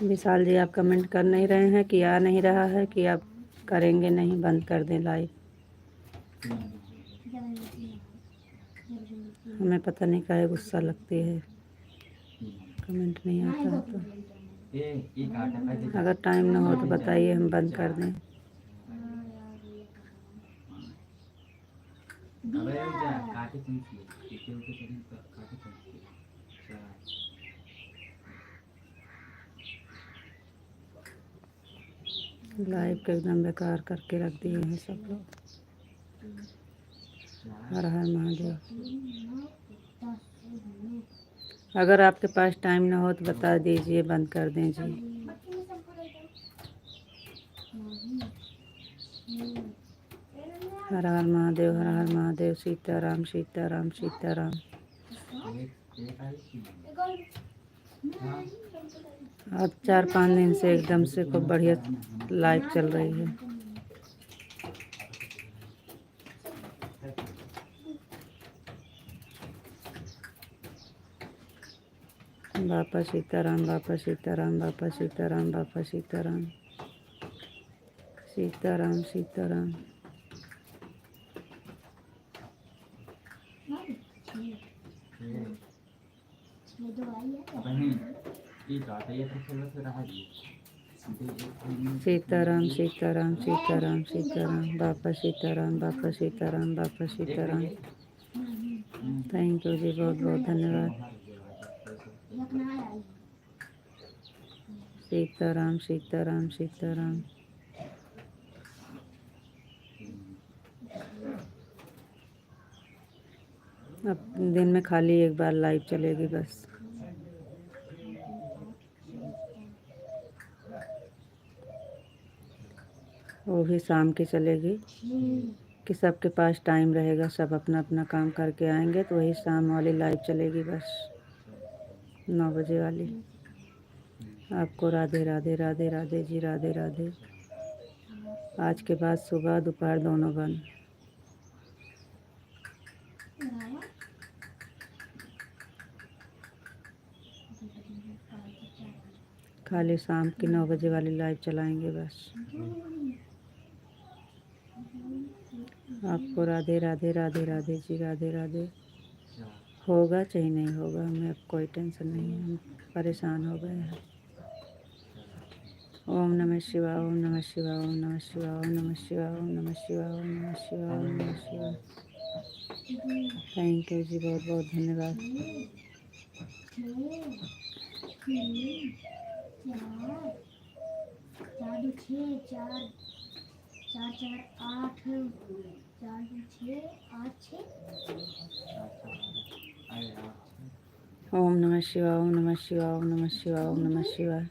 विशाल जी, आप कमेंट कर नहीं रहे हैं कि आ नहीं रहा है कि आप करेंगे नहीं, बंद कर दें लाइव? हमें पता नहीं काहे गुस्सा लगती है, कमेंट नहीं आता है तो। अगर टाइम ना हो तो बताइए, हम बंद कर दें। लाइव को एकदम बेकार करके रख दिए हैं सब लोग। हर हर महादेव। 3 9 10 अगर आपके पास टाइम ना हो तो बता दीजिए, बंद कर दें जी। हर हर महादेव, हर हर महादेव। सीताराम सीताराम सीताराम। अब 4-5 दिन से एकदम से खूब बढ़िया लाइफ चल रही है। बापा सीताराम, बापा सीताराम, बापा सीताराम, बापा सीताराम। सीताराम सीताराम। सीताराम सीताराम सीताराम सीताराम। बापा सीताराम, बापा सीताराम, बापा सीताराम। थैंक यू जी, बहुत बहुत धन्यवाद। सीताराम सीताराम सीताराम। अब दिन में खाली एक बार लाइव चलेगी बस। वो भी शाम की चलेगी कि सबके पास टाइम रहेगा, सब अपना अपना काम करके आएंगे तो वही शाम वाली लाइव चलेगी बस, 9 बजे वाली। आपको राधे राधे, राधे राधे जी, राधे राधे। आज के बाद सुबह दोपहर दोनों बंद। खाली शाम की 9 बजे वाली लाइव चलाएंगे बस। आपको राधे राधे, राधे राधे जी, राधे राधे। होगा चाहे नहीं होगा, हमें अब कोई टेंशन नहीं है, हम परेशान हो गए हैं। ओम नमः शिवाय, ओम नमः शिवाय, ओम नमः शिवाय, ओम नमः शिवाय, ओम नमः शिवाय, ओम नमः शिवाय, ओम नमः शिवाय। थैंक यू जी, बहुत बहुत धन्यवाद। ओम नमः शिवाय, ओम नमः शिवाय, ओम नमः शिवाय, ओम नमः शिवाय।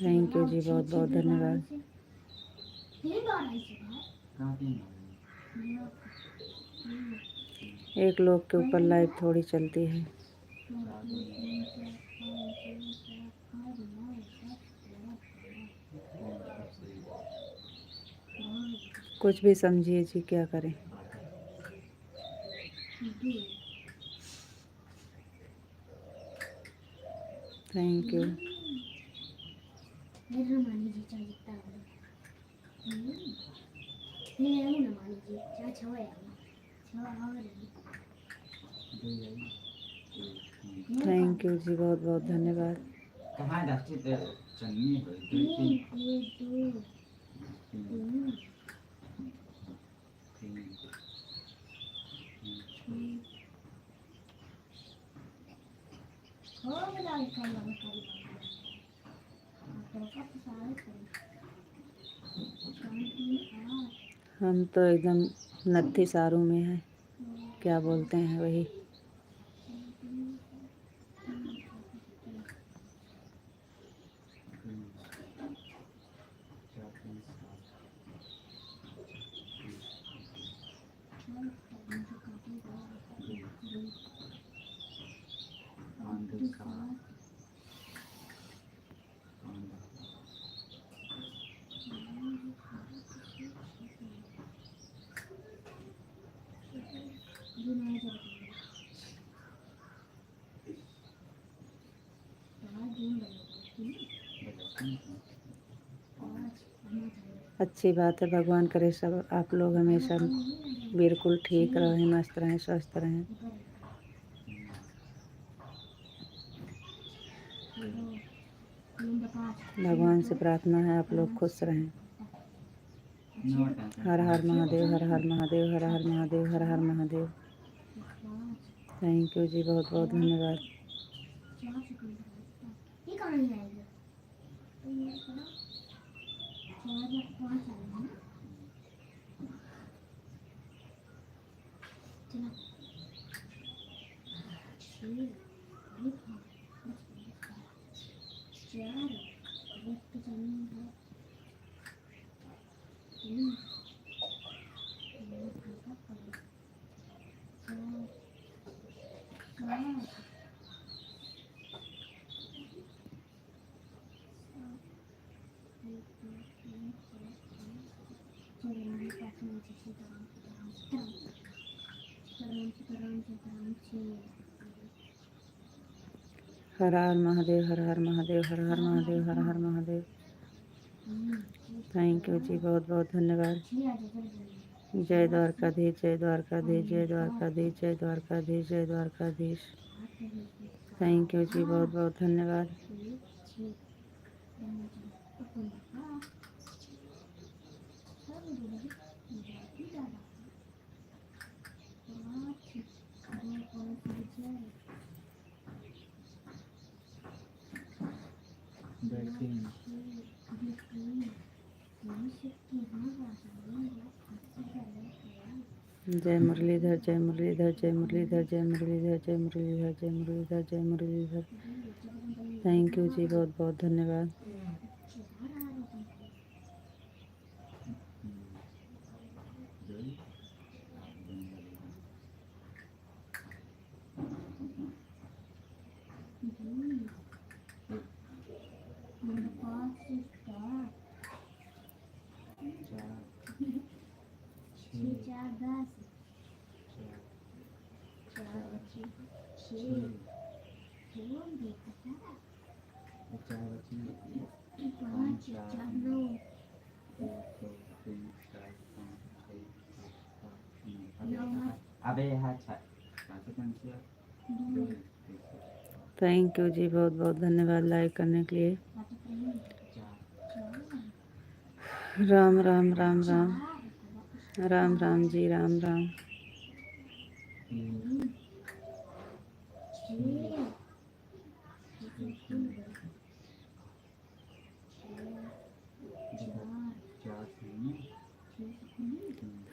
थैंक यू जी, बहुत बहुत धन्यवाद। एक लोग के ऊपर लाइव थोड़ी चलती है। कुछ भी समझिए जी, क्या करें। Thank you. थैंक यू जी, बहुत बहुत धन्यवाद। हम तो एकदम नत्थी सारू में है, क्या बोलते हैं वही। अच्छी बात है, भगवान करे सब आप लोग हमेशा बिल्कुल ठीक रहें, मस्त रहें, स्वस्थ रहें। भगवान से प्रार्थना है आप लोग खुश रहें। हर हर महादेव, हर हर महादेव, हर हर महादेव, हर हर महादेव। थैंक यू जी, बहुत बहुत धन्यवाद। हर हर महादेव, हर हर महादेव, हर हर महादेव, हर हर महादेव। थैंक यू जी, बहुत बहुत धन्यवाद। जय द्वारकाधीश, जय द्वारकाधीश, जय द्वारकाधीश, जय द्वारकाधीश, जय द्वारकाधीश। थैंक यू जी, बहुत बहुत धन्यवाद। जय मुरलीधर, जय मुरलीधर, जय मुरलीधर, जय मुरलीधर, जय मुरलीधर, जय मुरलीधर, जय मुरलीधर। थैंक यू जी, बहुत बहुत धन्यवाद। थैंक यू जी, बहुत बहुत धन्यवाद लाइक करने के लिए। राम राम राम राम राम राम जी, राम राम।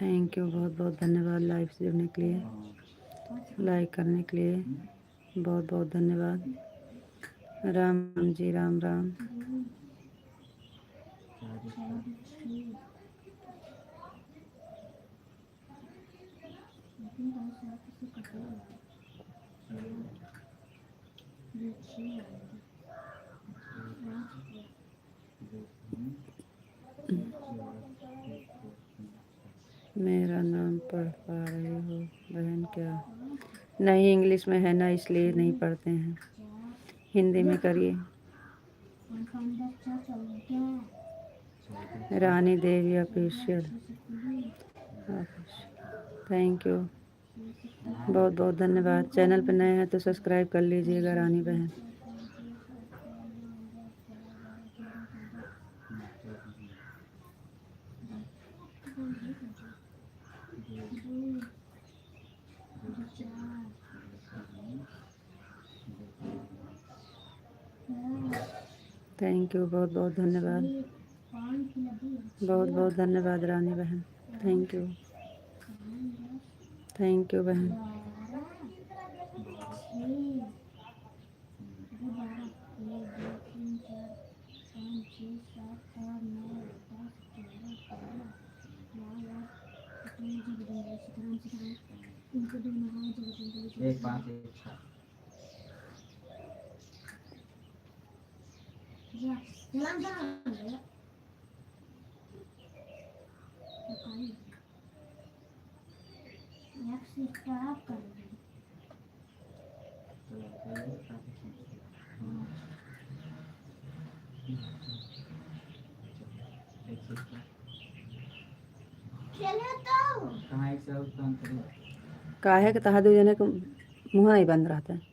थैंक यू, बहुत बहुत धन्यवाद लाइव से जुड़ने के लिए, लाइक करने के लिए बहुत बहुत धन्यवाद। राम राम जी, राम राम। मेरा नाम पढ़ पा रहे हो बहन क्या? नहीं, इंग्लिश में है ना, इसलिए नहीं पढ़ते हैं। हिंदी में करिए। Rani Devi official. Thank you, बहुत बहुत धन्यवाद। चैनल पर नए हैं तो सब्सक्राइब कर लीजिएगा रानी बहन। थैंक यू, बहुत बहुत धन्यवाद, बहुत बहुत धन्यवाद रानी बहन। थैंक यू, थैंक यू बहन। एक पाँच एक छः। काहे के तहा दू जने के मुँह नहीं बंद रहता है।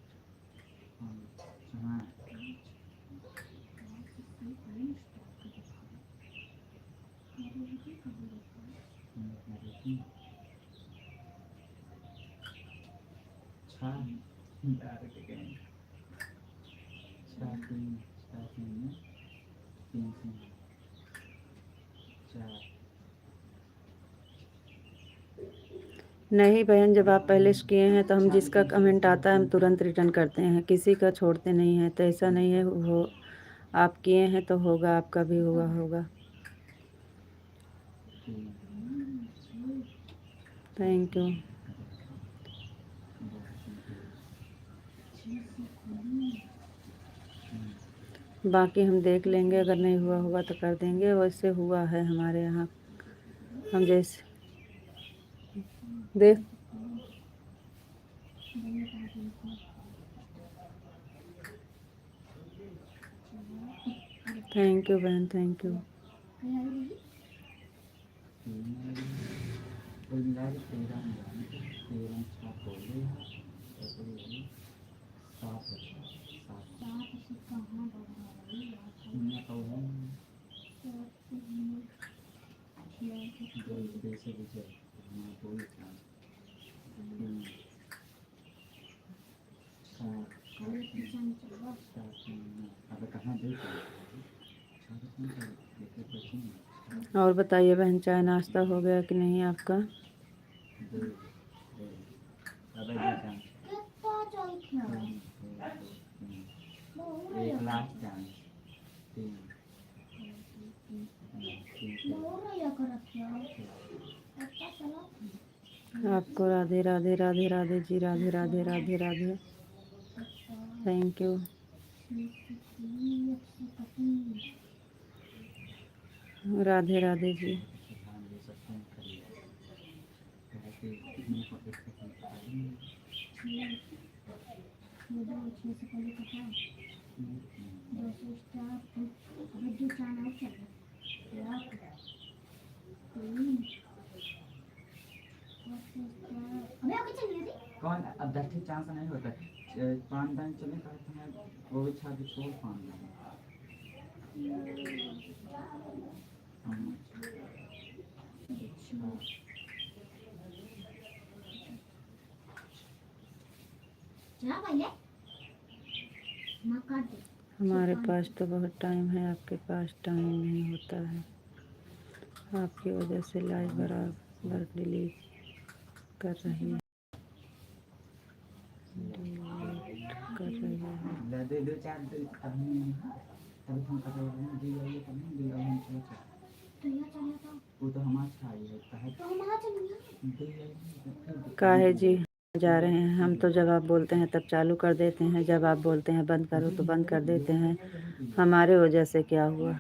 नहीं बहन, जब आप पहले से किए हैं तो हम जिसका कमेंट आता है हम तुरंत रिटर्न करते हैं, किसी का छोड़ते नहीं हैं। तो ऐसा नहीं है, वो आप किए हैं तो होगा, आपका भी हुआ होगा। Thank you. बाकी हम देख लेंगे, अगर नहीं हुआ होगा तो कर देंगे। वैसे हुआ है हमारे यहाँ, हम जैसे देख। थैंक यू बहन, थैंक यू। और बताइए बहन, चाय नाश्ता हो गया कि नहीं आपका? आपको राधे राधे राधे राधे जी, राधे राधे राधे राधे। Thank you. राधे राधे जी। कौन अब 10 चांस नहीं होता, 5 दिन चले का तुम्हें वो भी छाती छोड़ 5 दिन। हमारे पास तो बहुत टाइम है, आपके पास टाइम नहीं होता है। आपकी वजह से लाइव बराबर डिलीट कर रही है, दे दो 4 दिन अभी तभी हम कर रहे हैं दी है तब नहीं दी हम चले वो तो हमारा छाई है तो हम आ चलेंगे काहे जी जा रहे हैं हम तो। जब आप बोलते हैं तब चालू कर देते हैं, जब आप बोलते हैं बंद करो तो बंद कर देते हैं। हमारे वजह से क्या हुआ?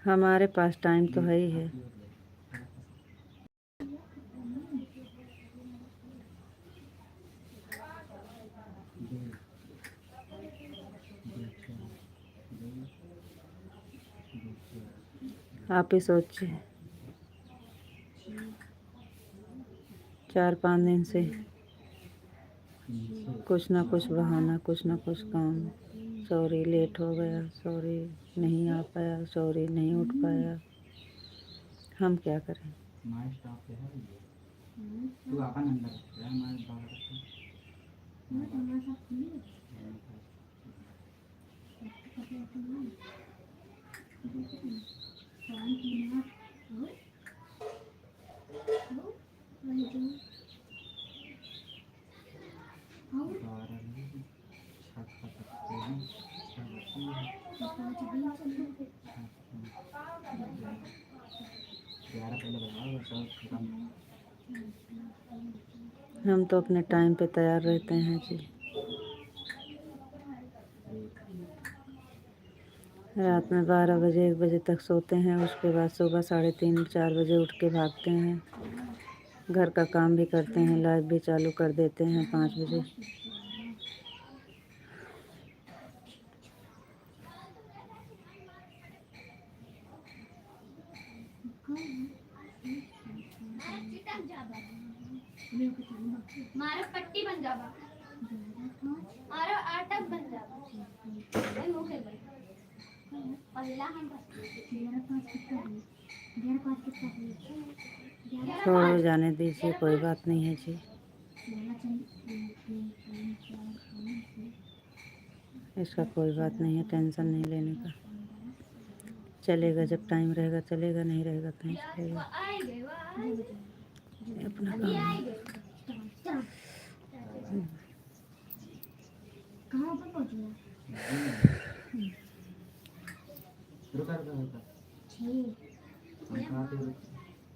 हमारे पास टाइम तो है ही है। आप ही सोचिए, 4-5 दिन से कुछ ना कुछ बहाना, कुछ ना कुछ काम। सॉरी लेट हो गया, सॉरी नहीं आ पाया, सॉरी नहीं उठ पाया। हम क्या करें? हमारे स्टाफ पे है ये तू अपन अंदर है हमारे बाहर हम तो अपने टाइम पे तैयार रहते हैं जी। रात में 12 बजे 1 बजे तक सोते हैं, उसके बाद सुबह 3:30-4 बजे उठ के भागते हैं, घर का काम भी करते हैं, लाइव भी चालू कर देते हैं 5 बजे। मारे पट्टी बन जाबा मारे आटक बन जाबा भाई मुखे बन अल्लाह हम छोड़ो, जाने दीजिए, कोई बात नहीं है जी। इसका कोई बात नहीं है, टेंशन नहीं लेने का। चलेगा, जब टाइम रहेगा चलेगा, नहीं रहेगा तो नहीं चलेगा। अपना काम। कहाँ पर पहुँच गया? रुका रुका रुका हम कहाँ पे रुके?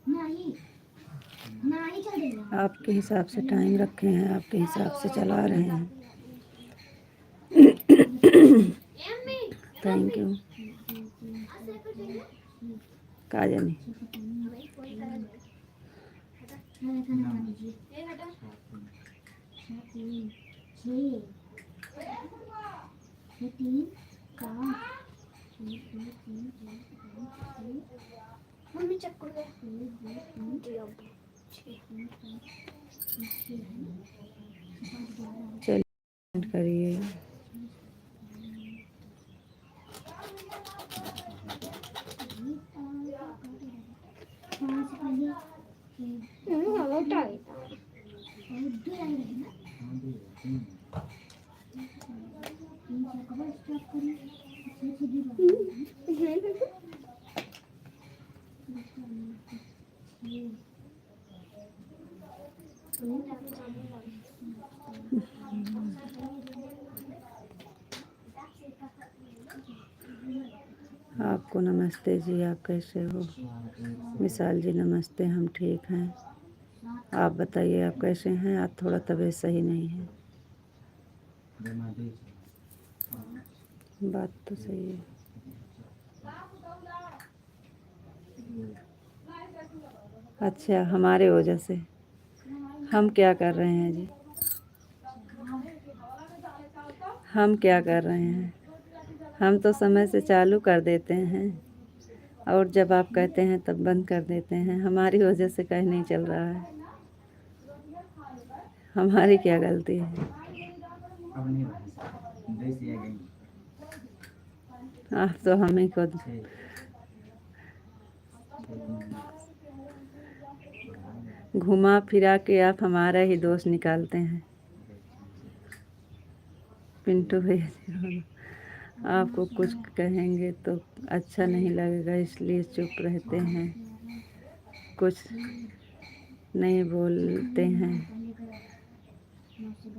नहीं नहीं चल देगा। आपके हिसाब से टाइम रखे हैं, आपके हिसाब से चला रहे हैं। Thank you काजनी। मम्मी चक्कर दे। चलिए करिए। आपको नमस्ते जी, आप कैसे हो? विशाल जी नमस्ते, हम ठीक हैं। आप बताइए आप कैसे हैं? आज थोड़ा तबीयत सही नहीं है। बात तो सही है। अच्छा, हमारे वजह से हम क्या कर रहे हैं जी? हम क्या कर रहे हैं? हम तो समय से चालू कर देते हैं और जब आप कहते हैं तब बंद कर देते हैं। हमारी वजह से कहीं नहीं चल रहा है। हमारी क्या गलती है? आप तो हम ही को घुमा फिरा के आप हमारा ही दोष निकालते हैं। पिंटू भैया आपको कुछ कहेंगे तो अच्छा नहीं लगेगा, इसलिए चुप रहते हैं, कुछ नहीं बोलते हैं।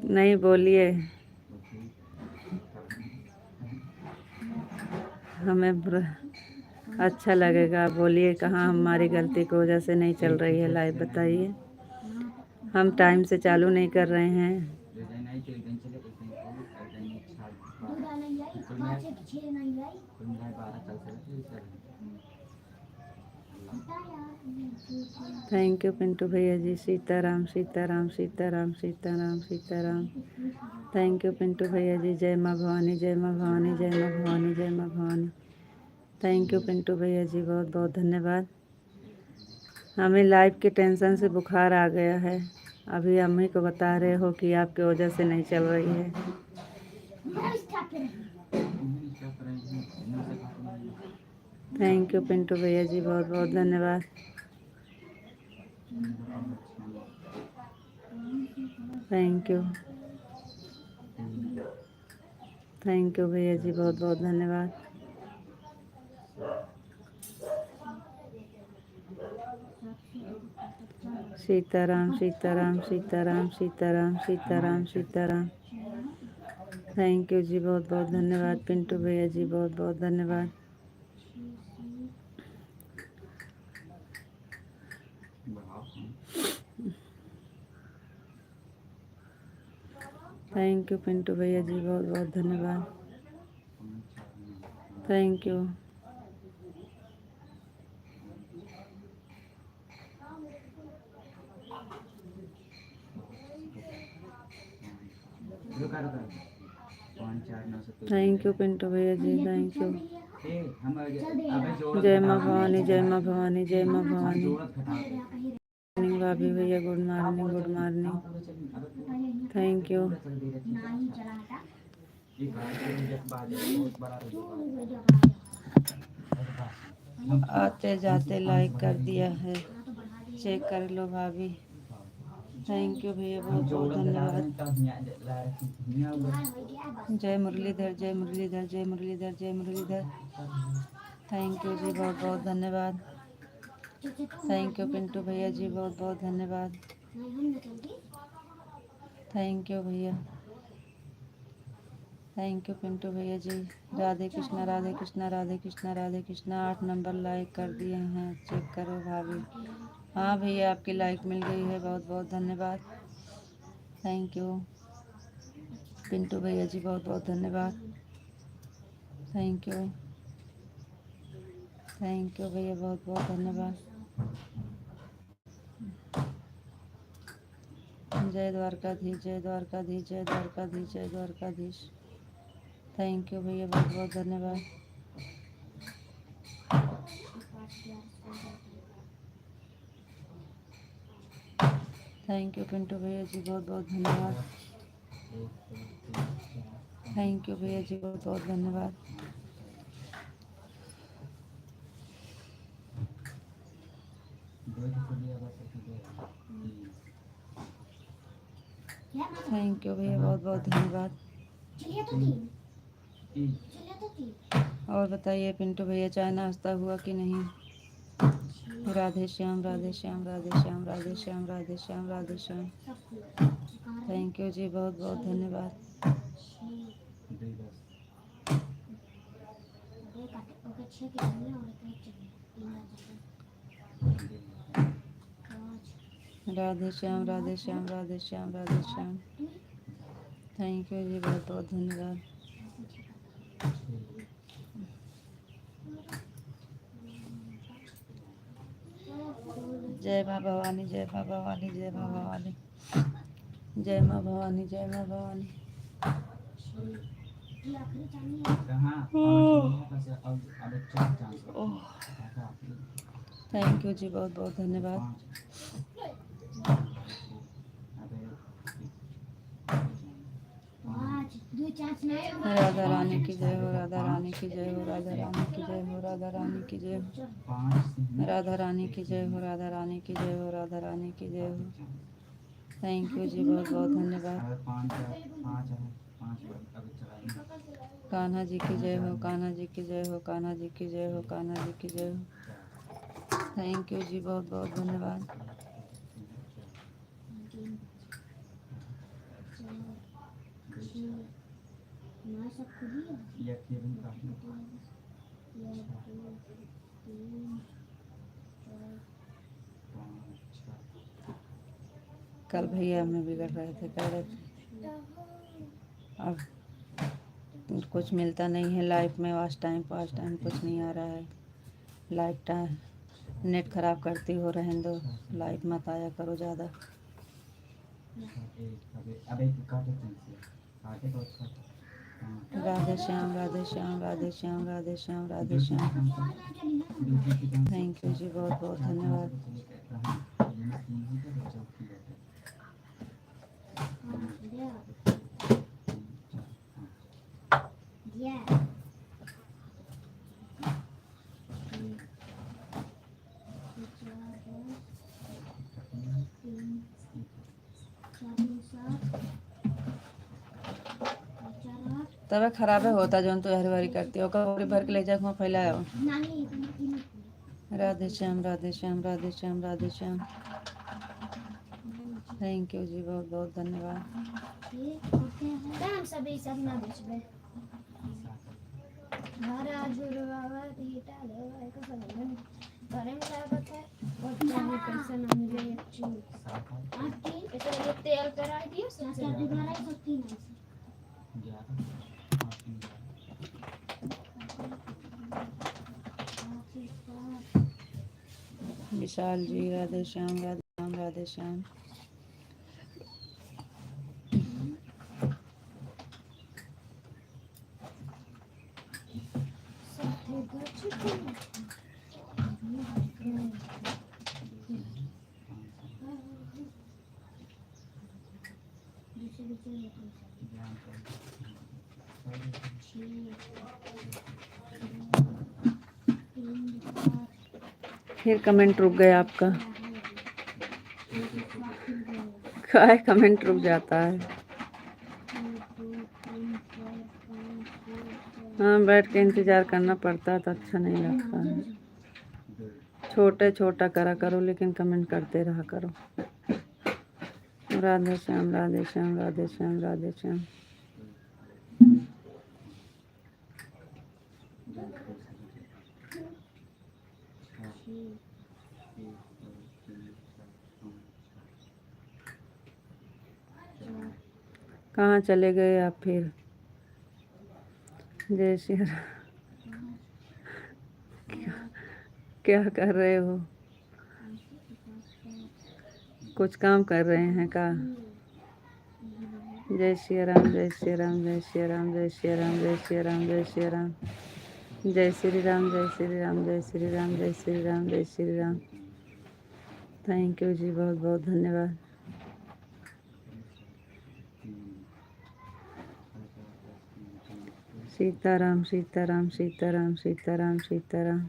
नहीं बोलिए, हमें अच्छा लगेगा। बोलिए कहाँ हमारी गलती की वजह से नहीं चल रही है लाइव, बताइए। हम टाइम से चालू नहीं कर रहे हैं। थैंक यू पिंटू भैया जी। सीताराम सीताराम सीताराम सीताराम सीताराम। थैंक यू पिंटू भैया जी। जय माँ भवानी, जय माँ भवानी, जय माँ भवानी, जय माँ भवानी। थैंक यू पिंटू भैया जी, बहुत बहुत धन्यवाद। हमें लाइव के टेंशन से बुखार आ गया है। अभी अम्मी को बता रहे हो कि आपकी वजह से नहीं चल रही है। थैंक यू पिंटू भैया जी, बहुत बहुत धन्यवाद। थैंक यू भैया जी, बहुत बहुत धन्यवाद। सीताराम सीताराम सीताराम सीताराम सीताराम सीताराम। थैंक यू जी, बहुत बहुत धन्यवाद पिंटू भैया जी, बहुत बहुत धन्यवाद। थैंक यू पिंटू भैया जी, बहुत बहुत धन्यवाद। Thank you. Thank you Pintu भैया जी, थैंक यू। जय माँ भवानी, जय माँ भवानी, जय माँ भवानी। भाभी भैया good morning, good morning. Thank you. आते जाते लाइक कर दिया है, चेक कर लो भाभी। थैंक यू भैया, बहुत बहुत धन्यवाद। जय मुरलीधर, जय मुरलीधर, जय मुरलीधर, जय मुरलीधर। थैंक यू जी, बहुत बहुत धन्यवाद। थैंक यू पिंटू भैया जी, बहुत बहुत धन्यवाद। थैंक यू भैया, थैंक यू पिंटू भैया जी। राधे कृष्णा राधे कृष्णा राधे कृष्णा राधे कृष्णा। 8 नंबर लाइक कर दिए हैं, चेक करो भाभी। हाँ भैया, आपकी लाइक मिल गई है, बहुत बहुत धन्यवाद। थैंक यू पिंटू भैया जी, बहुत बहुत धन्यवाद। थैंक यू भैया, बहुत बहुत धन्यवाद। जय द्वारकाधीश, जय द्वारकाधीश, जय द्वारकाधीश, जय द्वारकाधीश। थैंक यू भैया, बहुत बहुत धन्यवाद। थैंक यू पिंटू भैया जी, बहुत बहुत धन्यवाद। थैंक यू भैया जी, बहुत बहुत धन्यवाद। थैंक यू भैया, बहुत बहुत धन्यवाद। और बताइए पिंटू भैया, चाय नाश्ता हुआ कि नहीं? राधे श्याम राधे श्याम राधे श्याम राधे श्याम राधे श्याम राधे श्याम। थैंक यू जी, बहुत बहुत धन्यवाद। राधे श्याम राधे श्याम राधे श्याम राधे श्याम। थैंक यू जी, बहुत बहुत धन्यवाद। जय माँ भवानी, जय माँ भवानी, जय माँ भवानी, जय माँ भवानी, जय माँ भवानी। थैंक यू जी, बहुत बहुत धन्यवाद। राधा रानी की जय हो, राधा रानी की जय हो, राधा रानी की जय हो, राधा रानी की जय हो, राधा रानी की जय हो, राधा रानी की जय हो, राधा रानी की जय हो। थैंक यू जी, बहुत बहुत धन्यवाद। कान्हा जी की जय हो, कान्हा जी की जय हो, कान्हा जी की जय हो, कान्हा जी की जय हो। थैंक यू जी, बहुत बहुत धन्यवाद। कल भैया हमें बिगड़ रहे थे, कह रहे थे अब कुछ मिलता नहीं है लाइफ में, वास्ट टाइम पास टाइम कुछ नहीं आ रहा है। लाइफ टाइम नेट ख़राब करती हो, रहने दो, लाइफ मत आया करो ज़्यादा। राधे श्याम राधे श्याम राधे श्याम राधे श्याम राधे श्याम। थैंक यू जी, बहुत बहुत धन्यवाद। तब खराबे होता जो तो हरी भरी करती हो, कभी भर के ले जाकर फैलाओ। राधे श्याम राधे श्याम राधे श्याम राधे श्याम। थैंक यू जी, बहुत बहुत धन्यवाद। तेल कराई दियो। विशाल जी, राधे श्याम राधे श्याम राधे श्याम। फिर कमेंट रुक गया आपका, क्या कमेंट रुक जाता है। हाँ, बैठ के इंतज़ार करना पड़ता है तो अच्छा नहीं लगता है। छोटे छोटा करा करो लेकिन कमेंट करते रहा करो। राधे श्याम राधे श्याम राधे श्याम राधे श्याम। कहाँ चले गए आप फिर? जय श्री राम। क्या कर रहे हो? कुछ काम कर रहे हैं का? जय श्री राम जय श्री राम जय श्री राम जय श्री राम जय श्री राम जय श्री राम जय श्री राम जय श्री राम जय श्री राम जय श्री राम जय श्री राम। थैंक यू जी, बहुत बहुत धन्यवाद। सीताराम सीताराम सीताराम सीताराम सीताराम।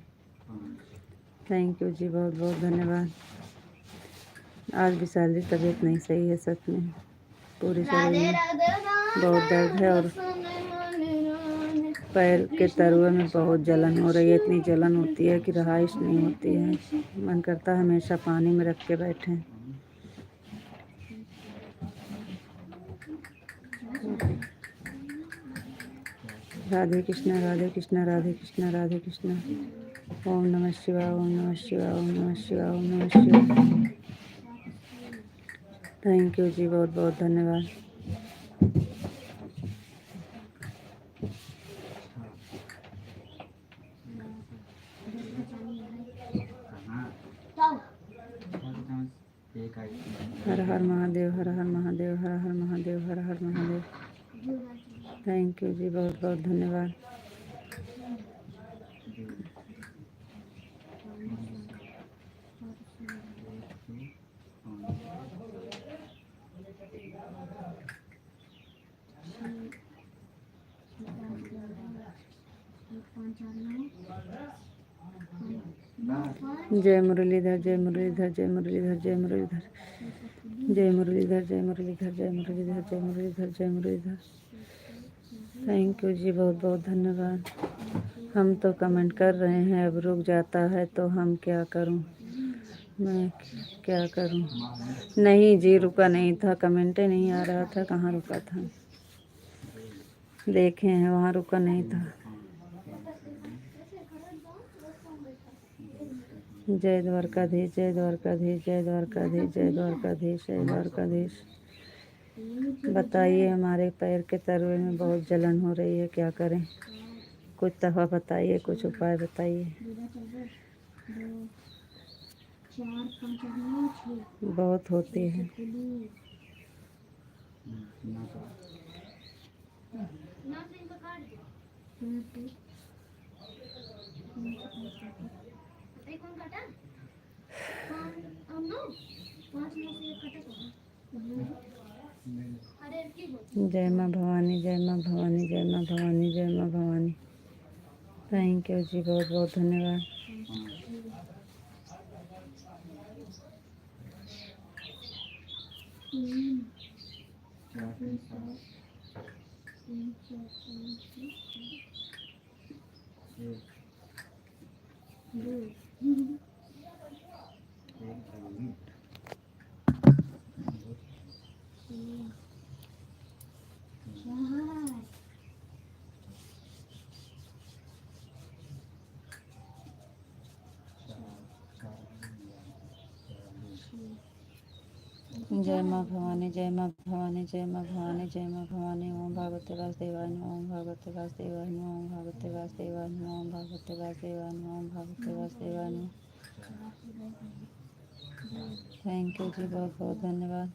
थैंक यू जी, बहुत बहुत धन्यवाद। आज विशाल जी तबीयत नहीं सही है, सच में पूरी शरीर में बहुत दर्द है और पैर के तरुए में बहुत जलन हो रही है। इतनी जलन होती है कि रहाइश नहीं होती है। मन करता है हमेशा पानी में रख के बैठें। राधे कृष्णा राधे कृष्णा राधे कृष्णा राधे कृष्णा। ओम नमः शिवाय ओम नमः शिवाय ओम नमः शिवाय ओम नमः शिवाय। थैंक यू जी, बहुत बहुत धन्यवाद। हर हर महादेव हर हर महादेव हर हर महादेव हर हर महादेव। थैंक यू जी, बहुत बहुत धन्यवाद। जय मुरलीधर जय मुरलीधर जय मुरलीधर जय मुरलीधर जय मुरलीधर जय मुरलीधर जय मुरलीधर जय मुरलीधर जय मुरलीधर। थैंक यू जी, बहुत बहुत धन्यवाद। हम तो कमेंट कर रहे हैं, अब रुक जाता है तो हम क्या करूं? मैं क्या करूं? नहीं जी, रुका नहीं था, कमेंटे नहीं आ रहा था। कहाँ रुका था? देखे हैं वहाँ रुका नहीं था। जय द्वारकाधीश जय द्वारकाधीश जय द्वारकाधीश जय द्वारकाधीश जय द्वारकाधीश। बताइए, हमारे पैर के तरुए में बहुत जलन हो रही है, क्या करें? कुछ दवा बताइए, कुछ उपाय बताइए। बहुत होती है। जय माँ भवानी जय माँ भवानी जय माँ भवानी जय माँ भवानी। थैंक यू जी, बहुत बहुत धन्यवाद। जय माँ भवानी जय माँ भवानी जय माँ भवानी जय माँ भवानी। ओम भगवते वासुदेवाय नमः ओम भगवते वासुदेवाय नमः ओम भगवते वासुदेवाय नमः ओम भगवते वासुदेवाय नमः ओम भगवते वासुदेवाय नमः। थैंक यू जी, बहुत बहुत धन्यवाद।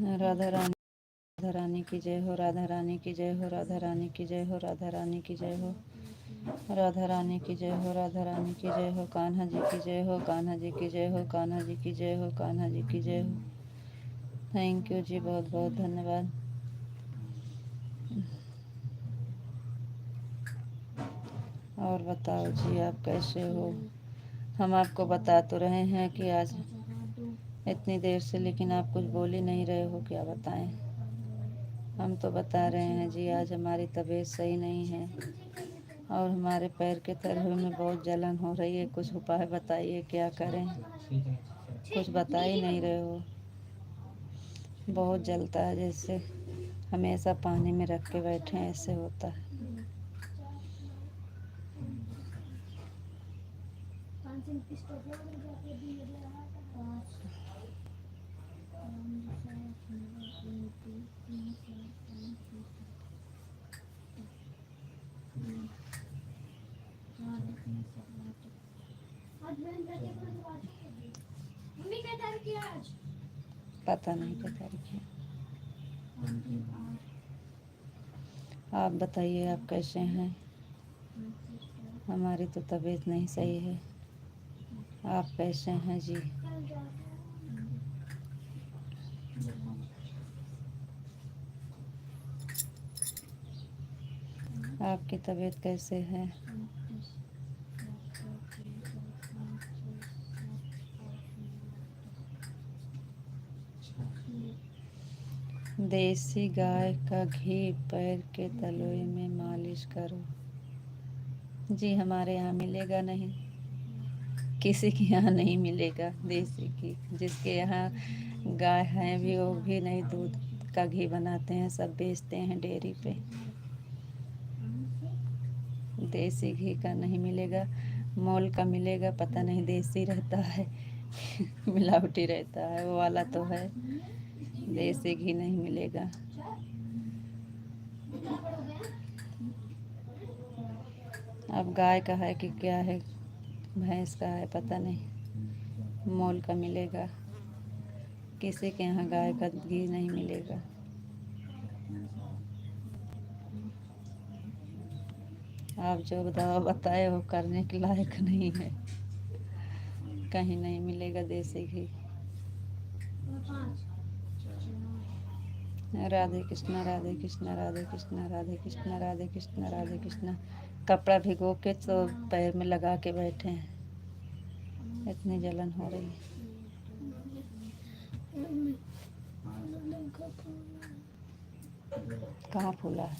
राधा रानी, राधा रानी की जय हो, राधा रानी की जय हो, राधा रानी की जय हो, राधा रानी की जय हो, राधा रानी की जय हो, राधा रानी की जय हो, कान्हा जी की जय हो, कान्हा जी की जय हो, कान्हा जी की जय हो, कान्हा जी की जय हो। थैंक यू जी, बहुत बहुत धन्यवाद। और बताओ जी, आप कैसे हो? हम आपको बता तो रहे हैं कि आज इतनी देर से, लेकिन आप कुछ बोल ही नहीं रहे हो, क्या बताएं। हम तो बता रहे हैं जी, आज हमारी तबीयत सही नहीं है और हमारे पैर के तलवे में बहुत जलन हो रही है। कुछ उपाय बताइए, क्या करें? कुछ बता ही नहीं रहे हो। बहुत जलता है, जैसे हमेशा पानी में रख के बैठे हैं, ऐसे होता है। पता नहीं क्या तारीख है। आप बताइए, आप कैसे हैं? हमारी तो तबीयत नहीं सही है। आप कैसे हैं जी? आपकी तबीयत कैसे है? देसी गाय का घी पैर के तलवे में मालिश करो। जी, हमारे यहाँ मिलेगा नहीं, किसी के यहाँ नहीं मिलेगा देसी घी। जिसके यहाँ गाय है भी, वो भी नहीं दूध का घी बनाते हैं, सब बेचते हैं डेयरी पे। देसी घी का नहीं मिलेगा, मोल का मिलेगा, पता नहीं देसी रहता है मिलावटी रहता है, वो वाला तो है। देसी घी नहीं मिलेगा। अब गाय का है कि क्या है, भैंस का है, पता नहीं। मोल का मिलेगा, किसी के यहाँ गाय का घी नहीं मिलेगा। आप जो दवा बताए वो करने के लायक नहीं है, कहीं नहीं मिलेगा देसी घी। राधे कृष्णा, राधे कृष्णा, राधे कृष्णा, राधे कृष्णा, राधे कृष्णा, राधे कृष्णा। कपड़ा भिगो के तो पैर में लगा के बैठे हैं, इतनी जलन हो रही है। कहाँ फूला है?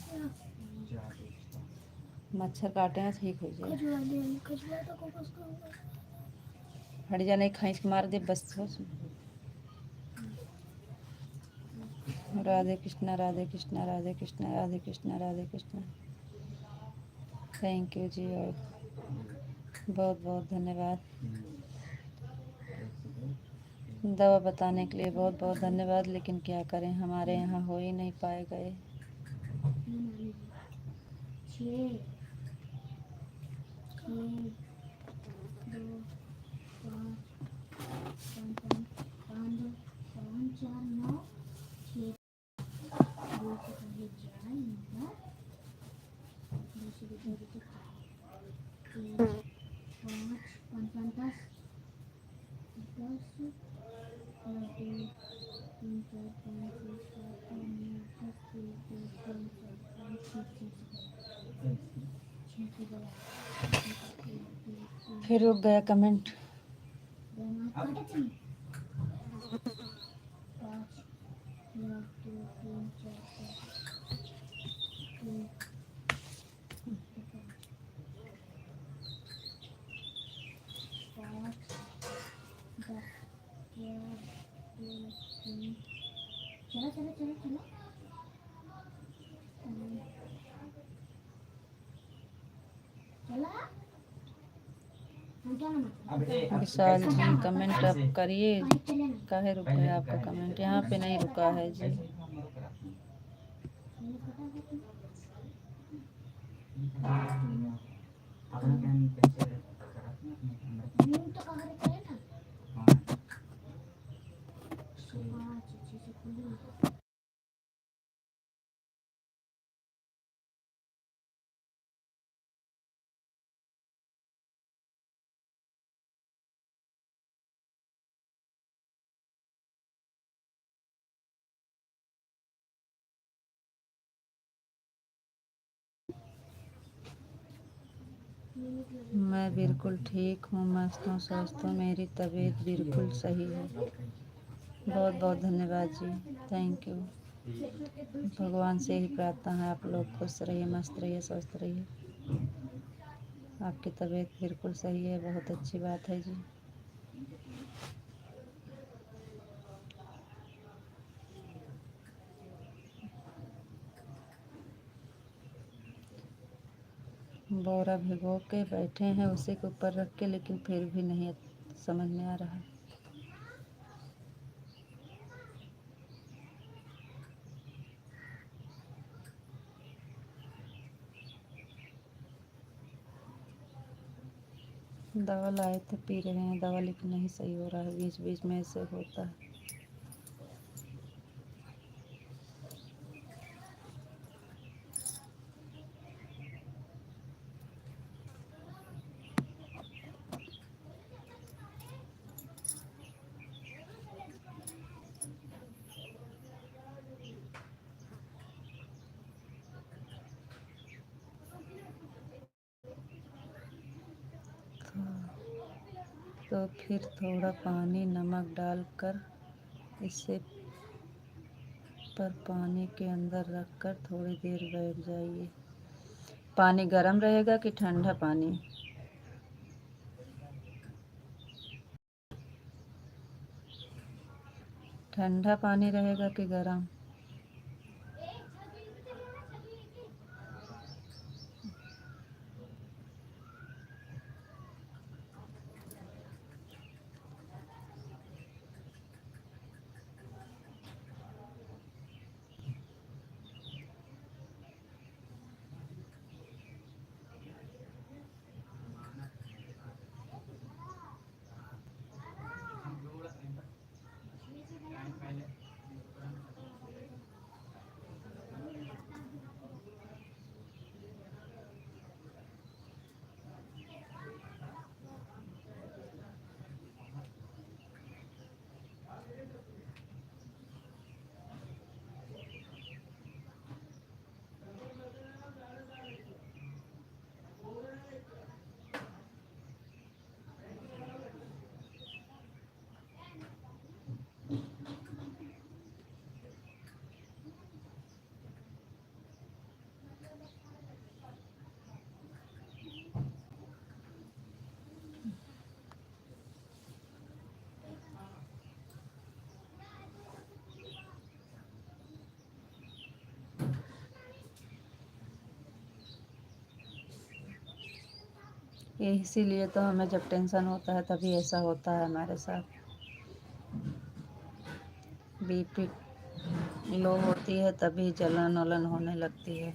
मच्छर काटे ना, ठीक हो जाए। हट जा, नहीं खींच के मार दे बस। राधे कृष्णा, राधे कृष्णा, राधे कृष्णा, राधे कृष्णा, राधे कृष्णा। थैंक यू जी, और बहुत बहुत धन्यवाद। दवा बताने के लिए बहुत बहुत धन्यवाद, लेकिन क्या करें, हमारे यहाँ हो ही नहीं पाए गए। फिर रुक गया कमेंट। विशाल जी, कमेंट आप करिए, काहे रुक गया आपका कमेंट? यहाँ पे नहीं रुका है जी। मैं बिल्कुल ठीक हूँ, मस्त हूँ, स्वस्थ हूँ, मेरी तबीयत बिल्कुल सही है। बहुत बहुत धन्यवाद जी, थैंक यू। भगवान से ही प्रार्थना है, आप लोग खुश रहिए, मस्त रहिए, स्वस्थ रहिए। आपकी तबीयत बिल्कुल सही है, बहुत अच्छी बात है जी। बोरा भिगो के बैठे हैं उसी के ऊपर रख के, लेकिन फिर भी नहीं समझ में आ रहा। दवा लाए थे, पी रहे हैं दवा, लेकिन नहीं सही हो रहा है, बीच बीच में ऐसे होता है। तो फिर थोड़ा पानी नमक डालकर इसे पर पानी के अंदर रखकर थोड़ी देर बैठ जाइए। पानी गर्म रहेगा कि ठंडा पानी? ठंडा पानी रहेगा कि गर्म? ये इसीलिए तो हमें जब टेंशन होता है तभी ऐसा होता है हमारे साथ। बीपी लो होती है तभी जलन वलन होने लगती है।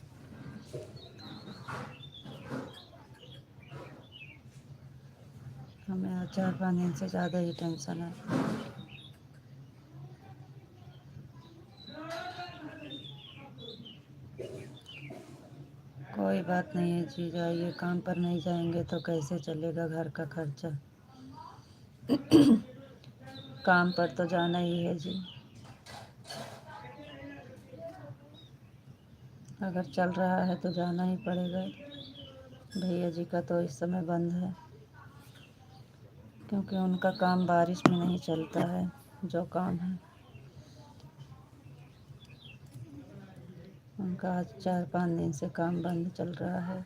हमें आज 4-5 दिन से ज़्यादा ही टेंशन है। कोई बात नहीं है जी, जाइए, काम पर नहीं जाएंगे तो कैसे चलेगा घर का खर्चा। काम पर तो जाना ही है जी। अगर चल रहा है तो जाना ही पड़ेगा। भैया जी का तो इस समय बंद है, क्योंकि उनका काम बारिश में नहीं चलता है जो काम है। उनका आज 4-5 दिन से काम बंद चल रहा है।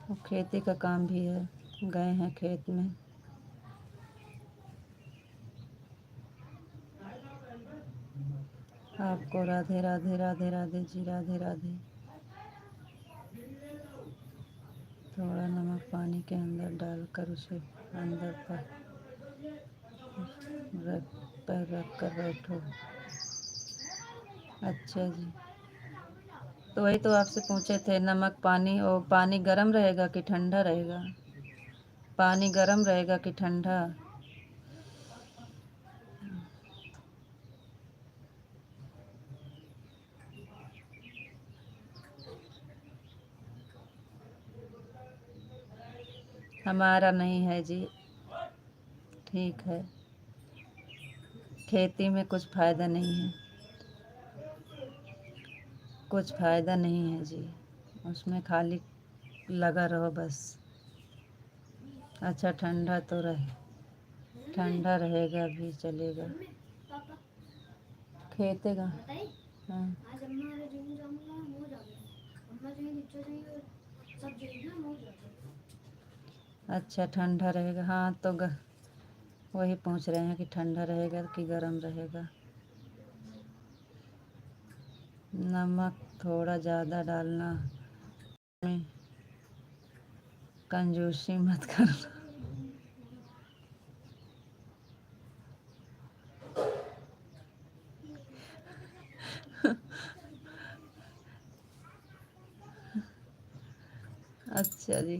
और खेती का काम भी है, गए हैं खेत में। आपको राधे राधे राधे राधे जी, राधे राधे। थोड़ा नमक पानी के अंदर डालकर उसे अंदर पर रख कर बैठो। अच्छा जी, तो वही तो आपसे पूछे थे, नमक पानी, और पानी गर्म रहेगा कि ठंडा रहेगा? पानी गर्म रहेगा कि ठंडा? हमारा नहीं है जी। ठीक है, खेती में कुछ फ़ायदा नहीं है, कुछ फ़ायदा नहीं है जी, उसमें खाली लगा रहो बस। अच्छा ठंडा तो रहे, ठंडा रहेगा भी चलेगा। खेतेगा। हाँ आज अम्मा वाले जिम जाऊंगा, वो जाऊंगा। अम्मा कहीं नीचे जाएंगे, सब जाएंगे, वो जाएंगे। अच्छा ठंडा रहेगा। हाँ तो वही पूछ रहे हैं कि ठंडा रहेगा कि गर्म रहेगा। नमक थोड़ा ज़्यादा डालना, में कंजूसी मत करना। अच्छा जी,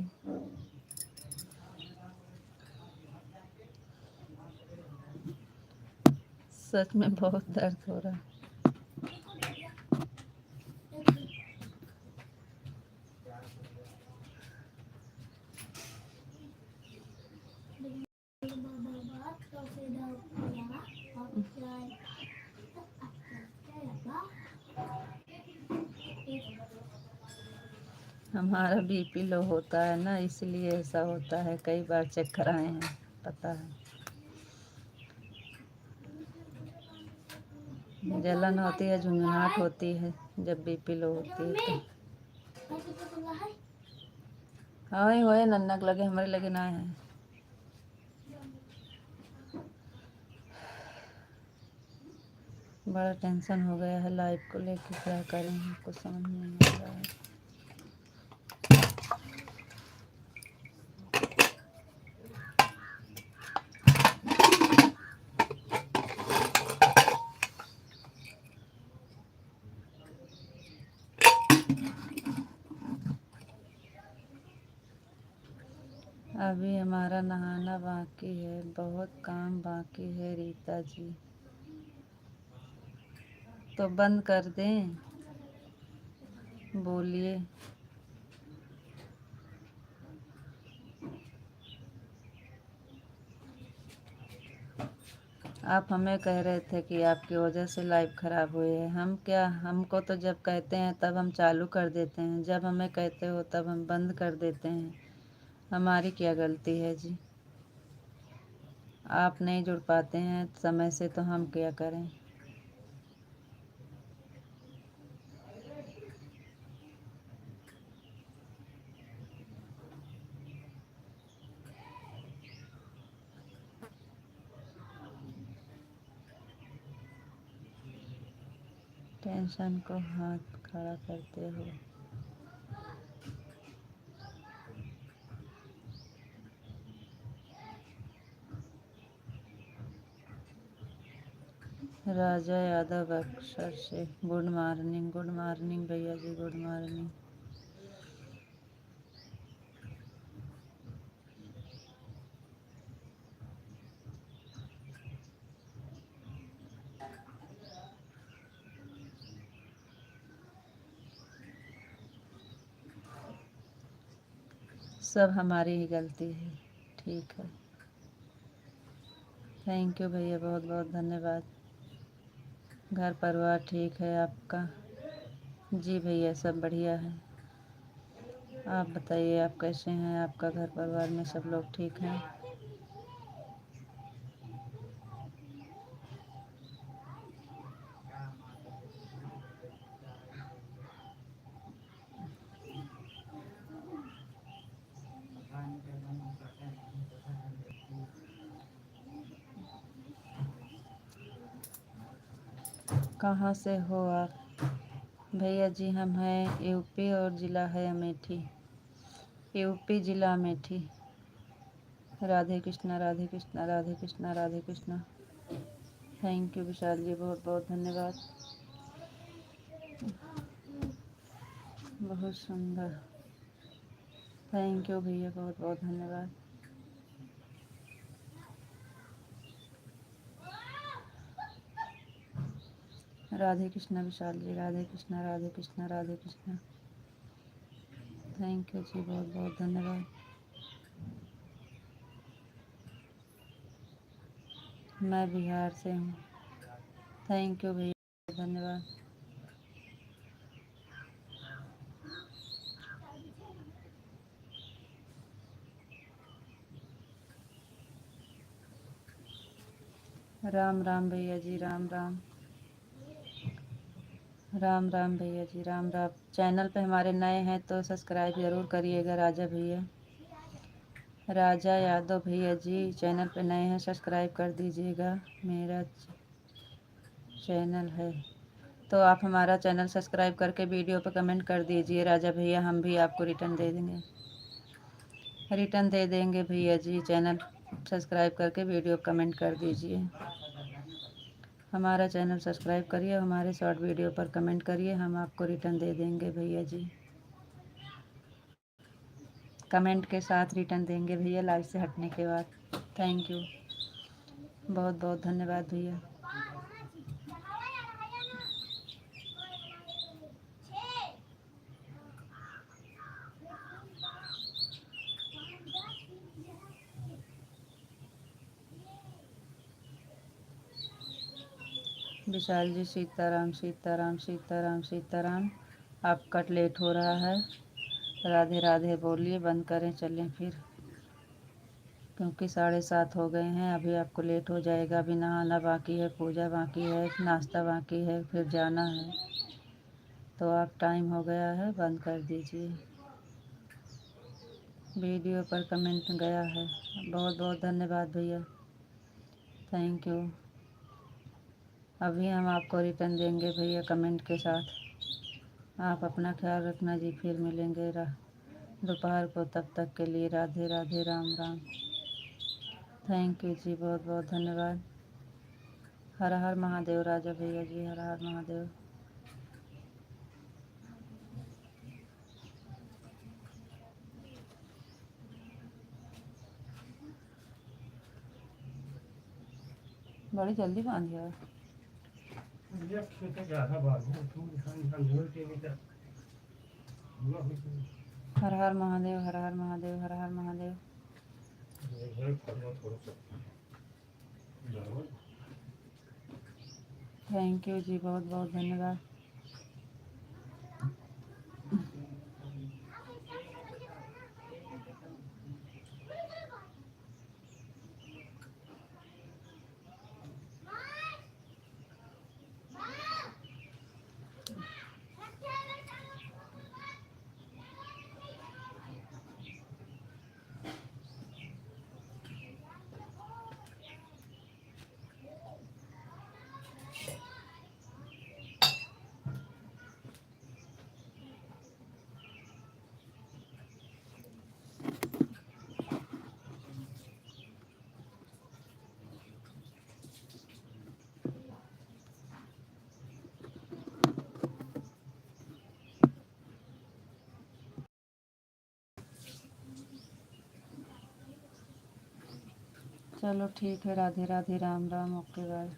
सच में बहुत दर्द हो रहा है। हमारा बीपी लो होता है ना, इसलिए ऐसा होता है। कई बार चेक कराए हैं, पता है। जलन होती है, झुंझुनाहट होती है जब बीपी लो होती है तो। हाँ ही होए नन्नक लगे, हमारे लगे ना है। बड़ा टेंशन हो गया है लाइफ को लेके, क्या करें कुछ समझ नहीं आ रहा है। अभी हमारा नहाना बाकी है, बहुत काम बाकी है रीता जी। तो बंद कर दें, बोलिए। आप हमें कह रहे थे कि आपकी वजह से लाइफ ख़राब हुई है। हम क्या, हमको तो जब कहते हैं तब हम चालू कर देते हैं, जब हमें कहते हो तब हम बंद कर देते हैं। हमारी क्या गलती है जी? आप नहीं जुड़ पाते हैं समय से तो हम क्या करें। टेंशन को हाथ खड़ा करते हो। राजा यादव बक्सर से गुड मॉर्निंग। गुड मॉर्निंग भैया जी, गुड मॉर्निंग। सब हमारी ही गलती है। ठीक है, थैंक यू भैया, बहुत बहुत धन्यवाद। घर परिवार ठीक है आपका? जी भैया सब बढ़िया है। आप बताइए आप कैसे हैं? आपका घर परिवार में सब लोग ठीक हैं? कहाँ से हो आप? भैया जी हम हैं यूपी और ज़िला है अमेठी। यूपी ज़िला अमेठी। राधे कृष्णा राधे कृष्णा राधे कृष्णा राधे कृष्णा। थैंक यू विशाल जी, बहुत बहुत धन्यवाद। बहुत सुंदर, थैंक यू भैया, बहुत बहुत धन्यवाद। राधे कृष्णा विशाल जी, राधे कृष्णा राधे कृष्णा राधे कृष्णा। थैंक यू जी, बहुत बहुत धन्यवाद। मैं बिहार से हूँ। थैंक यू भैया, धन्यवाद। राम राम भैया जी, राम राम। राम राम भैया जी, राम राम। चैनल पे हमारे नए हैं तो सब्सक्राइब ज़रूर करिएगा। राजा भैया, राजा यादव भैया जी चैनल पे नए हैं, सब्सक्राइब कर दीजिएगा। मेरा चैनल है तो आप हमारा चैनल सब्सक्राइब करके वीडियो पे कमेंट कर दीजिए राजा भैया, हम भी आपको रिटर्न दे देंगे, रिटर्न दे देंगे भैया जी। चैनल सब्सक्राइब करके वीडियो कमेंट कर दीजिए। हमारा चैनल सब्सक्राइब करिए, हमारे शॉर्ट वीडियो पर कमेंट करिए, हम आपको रिटर्न दे देंगे भैया जी। कमेंट के साथ रिटर्न देंगे भैया लाइव से हटने के बाद। थैंक यू, बहुत बहुत धन्यवाद भैया। विशाल जी, सीताराम सीताराम सीताराम सीताराम। आपका लेट हो रहा है, राधे राधे बोलिए, बंद करें चलें फिर, क्योंकि 7:30 हो गए हैं। अभी आपको लेट हो जाएगा, अभी नहाना बाकी है, पूजा बाकी है, नाश्ता बाकी है, फिर जाना है, तो आप टाइम हो गया है, बंद कर दीजिए। वीडियो पर कमेंट गया है, बहुत बहुत धन्यवाद भैया, थैंक यू। अभी हम आपको रिटर्न देंगे भैया कमेंट के साथ। आप अपना ख्याल रखना जी, फिर मिलेंगे दोपहर को, तब तक के लिए राधे राधे, राम राम। थैंक यू जी, बहुत बहुत धन्यवाद। हर हर महादेव राजा भैया जी, हर हर महादेव। बड़ी जल्दी बांध गया। हर हर महादेव, हर हर महादेव, हर हर महादेव। थैंक यू जी, बहुत बहुत धन्यवाद। चलो ठीक है, राधे राधे, राम राम, ओके बाय।